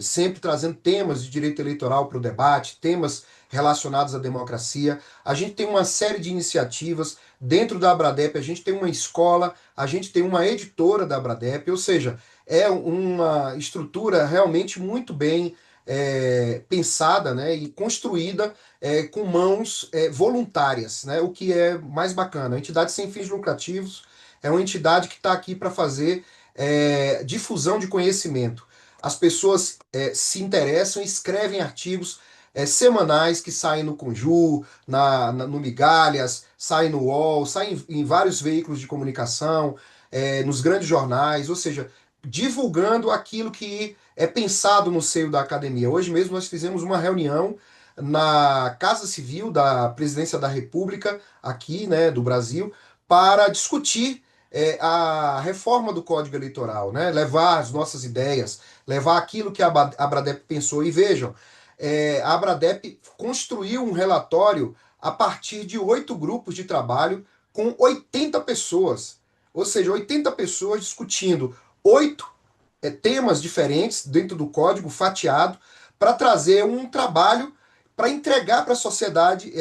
sempre trazendo temas de direito eleitoral para o debate, temas relacionados à democracia. A gente tem uma série de iniciativas dentro da Abradep, a gente tem uma escola, a gente tem uma editora da Abradep, ou seja, é uma estrutura realmente muito bem pensada, né, e construída com mãos voluntárias, né, o que é mais bacana. A entidade sem fins lucrativos é uma entidade que está aqui para fazer difusão de conhecimento. As pessoas se interessam e escrevem artigos semanais que saem no Conju, no Migalhas, saem no UOL, saem em vários veículos de comunicação, nos grandes jornais, ou seja, divulgando aquilo que é pensado no seio da academia. Hoje mesmo nós fizemos uma reunião na Casa Civil da Presidência da República, aqui, né, do Brasil, para discutir a reforma do Código Eleitoral, né, levar as nossas ideias, levar aquilo que a Abradep pensou. E vejam, a Abradep construiu um relatório a partir de 8 grupos de trabalho com 80 pessoas. Ou seja, 80 pessoas discutindo 8 temas diferentes dentro do código fatiado para trazer um trabalho para entregar para a sociedade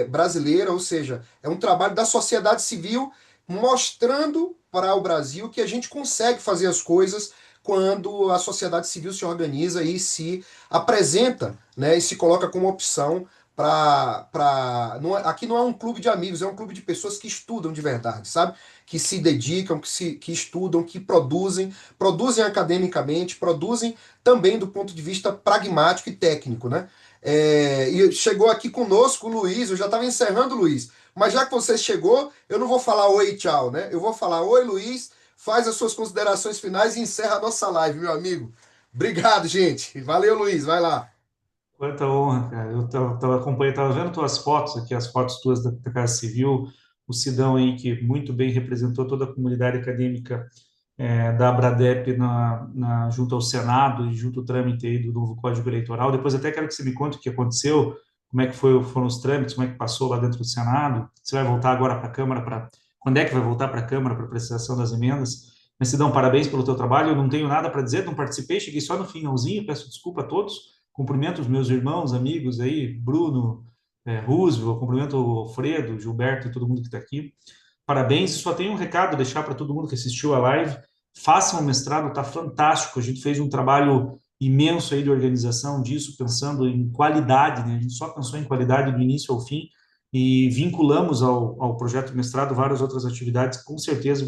brasileira, ou seja, é um trabalho da sociedade civil mostrando para o Brasil que a gente consegue fazer as coisas quando a sociedade civil se organiza e se apresenta, né, e se coloca como opção aqui não é um clube de amigos, é um clube de pessoas que estudam de verdade, sabe? Que se dedicam, que estudam, que produzem academicamente, produzem também do ponto de vista pragmático e técnico, né? E chegou aqui conosco o Luiz, eu já estava encerrando, Luiz, mas já que você chegou, eu não vou falar oi e tchau, né? Eu vou falar oi, Luiz, faz as suas considerações finais e encerra a nossa live, meu amigo. Obrigado, gente. Valeu, Luiz, vai lá. Quanta honra, cara. Eu tava acompanhando, tava vendo tuas fotos aqui, as fotos tuas da Casa Civil, o Sidão aí, que muito bem representou toda a comunidade acadêmica da Abradep junto ao Senado e junto ao trâmite aí do novo Código Eleitoral. Depois até quero que você me conte o que aconteceu, como é que foram os trâmites, como é que passou lá dentro do Senado. Você vai voltar agora para a Câmara quando é que vai voltar para a Câmara para apreciação das emendas? Mas Sidão, parabéns pelo teu trabalho. Eu não tenho nada para dizer, não participei, cheguei só no finalzinho, peço desculpa a todos. Cumprimento os meus irmãos, amigos aí, Bruno, Roosevelt, cumprimento o Alfredo, Gilberto e todo mundo que está aqui. Parabéns, só tenho um recado a deixar para todo mundo que assistiu a live. Façam o mestrado, está fantástico. A gente fez um trabalho imenso aí de organização disso, pensando em qualidade, né? A gente só pensou em qualidade do início ao fim e vinculamos ao projeto mestrado várias outras atividades. Com certeza,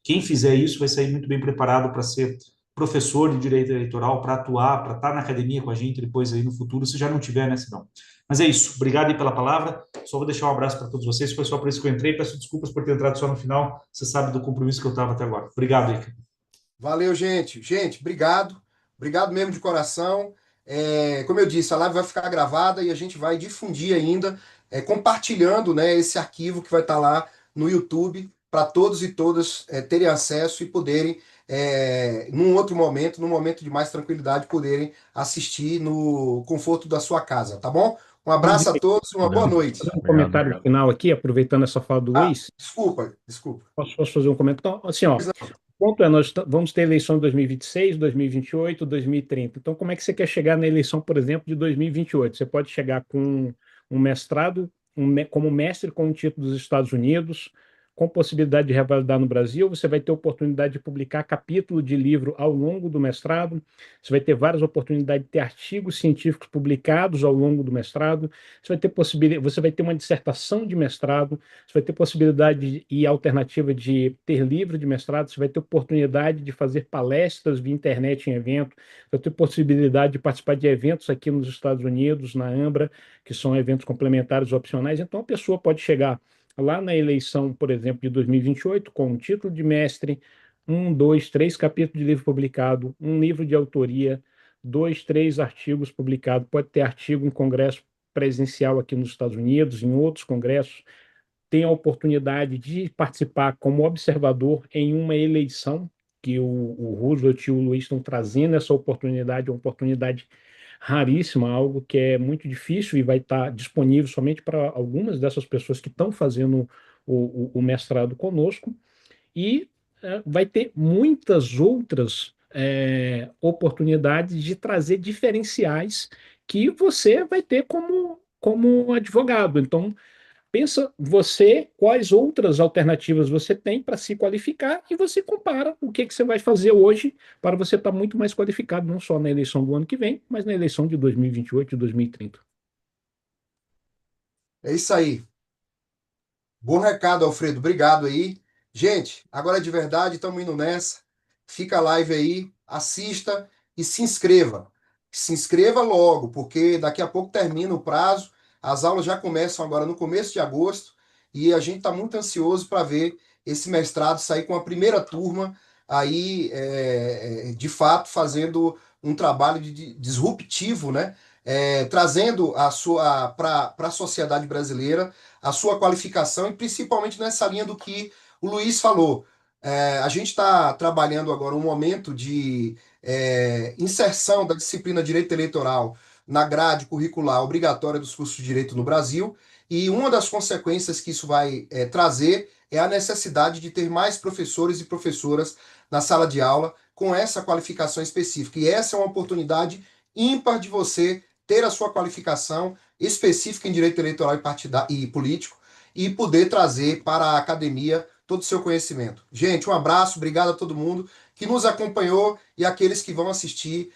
quem fizer isso vai sair muito bem preparado para ser professor de direito eleitoral, para atuar, para estar na academia com a gente depois aí no futuro, se já não tiver, né, Sidão? Mas é isso. Obrigado aí pela palavra. Só vou deixar um abraço para todos vocês. Foi só por isso que eu entrei. Peço desculpas por ter entrado só no final. Você sabe do compromisso que eu estava até agora. Obrigado aí. Valeu, gente. Gente, obrigado. Obrigado mesmo de coração. Como eu disse, a live vai ficar gravada e a gente vai difundir ainda, compartilhando, né, esse arquivo que vai estar lá no YouTube para todos e todas terem acesso e poderem, num outro momento, num momento de mais tranquilidade, poderem assistir no conforto da sua casa, tá bom? Um abraço a todos e uma boa noite. Fazer um comentário final aqui, aproveitando essa fala do Luiz. Desculpa. Posso fazer um comentário? Então, assim, ó, o ponto é, nós vamos ter eleição em 2026, 2028, 2030. Então, como é que você quer chegar na eleição, por exemplo, de 2028? Você pode chegar com um mestrado, como mestre com um título dos Estados Unidos, com possibilidade de revalidar no Brasil, você vai ter oportunidade de publicar capítulo de livro ao longo do mestrado, você vai ter várias oportunidades de ter artigos científicos publicados ao longo do mestrado, você vai ter uma dissertação de mestrado, você vai ter possibilidade e alternativa de ter livro de mestrado, você vai ter oportunidade de fazer palestras via internet em evento, você vai ter possibilidade de participar de eventos aqui nos Estados Unidos, na Ambra, que são eventos complementares opcionais. Então, a pessoa pode chegar lá na eleição, por exemplo, de 2028, com um título de mestre, 1, 2, 3 capítulos de livro publicado, um livro de autoria, 2, 3 artigos publicados, pode ter artigo em congresso presencial aqui nos Estados Unidos, em outros congressos, tem a oportunidade de participar como observador em uma eleição, que o Roosevelt e o Luiz estão trazendo essa oportunidade, uma oportunidade raríssima, algo que é muito difícil e vai estar disponível somente para algumas dessas pessoas que estão fazendo o mestrado conosco. E vai ter muitas outras oportunidades de trazer diferenciais que você vai ter como advogado. Então, pensa você quais outras alternativas você tem para se qualificar e você compara o que você vai fazer hoje para você estar muito mais qualificado, não só na eleição do ano que vem, mas na eleição de 2028 e 2030. É isso aí. Bom recado, Alfredo. Obrigado aí. Gente, agora de verdade, estamos indo nessa. Fica a live aí, assista e se inscreva. Se inscreva logo, porque daqui a pouco termina o prazo. As aulas já começam agora no começo de agosto e a gente está muito ansioso para ver esse mestrado sair com a primeira turma aí, de fato, fazendo um trabalho disruptivo, né? Trazendo a sua para a sociedade brasileira a sua qualificação e principalmente nessa linha do que o Luiz falou. A gente está trabalhando agora um momento de inserção da disciplina Direito Eleitoral na grade curricular obrigatória dos cursos de Direito no Brasil, e uma das consequências que isso vai trazer é a necessidade de ter mais professores e professoras na sala de aula com essa qualificação específica. E essa é uma oportunidade ímpar de você ter a sua qualificação específica em direito eleitoral e político e poder trazer para a academia todo o seu conhecimento. Gente, um abraço, obrigado a todo mundo que nos acompanhou e aqueles que vão assistir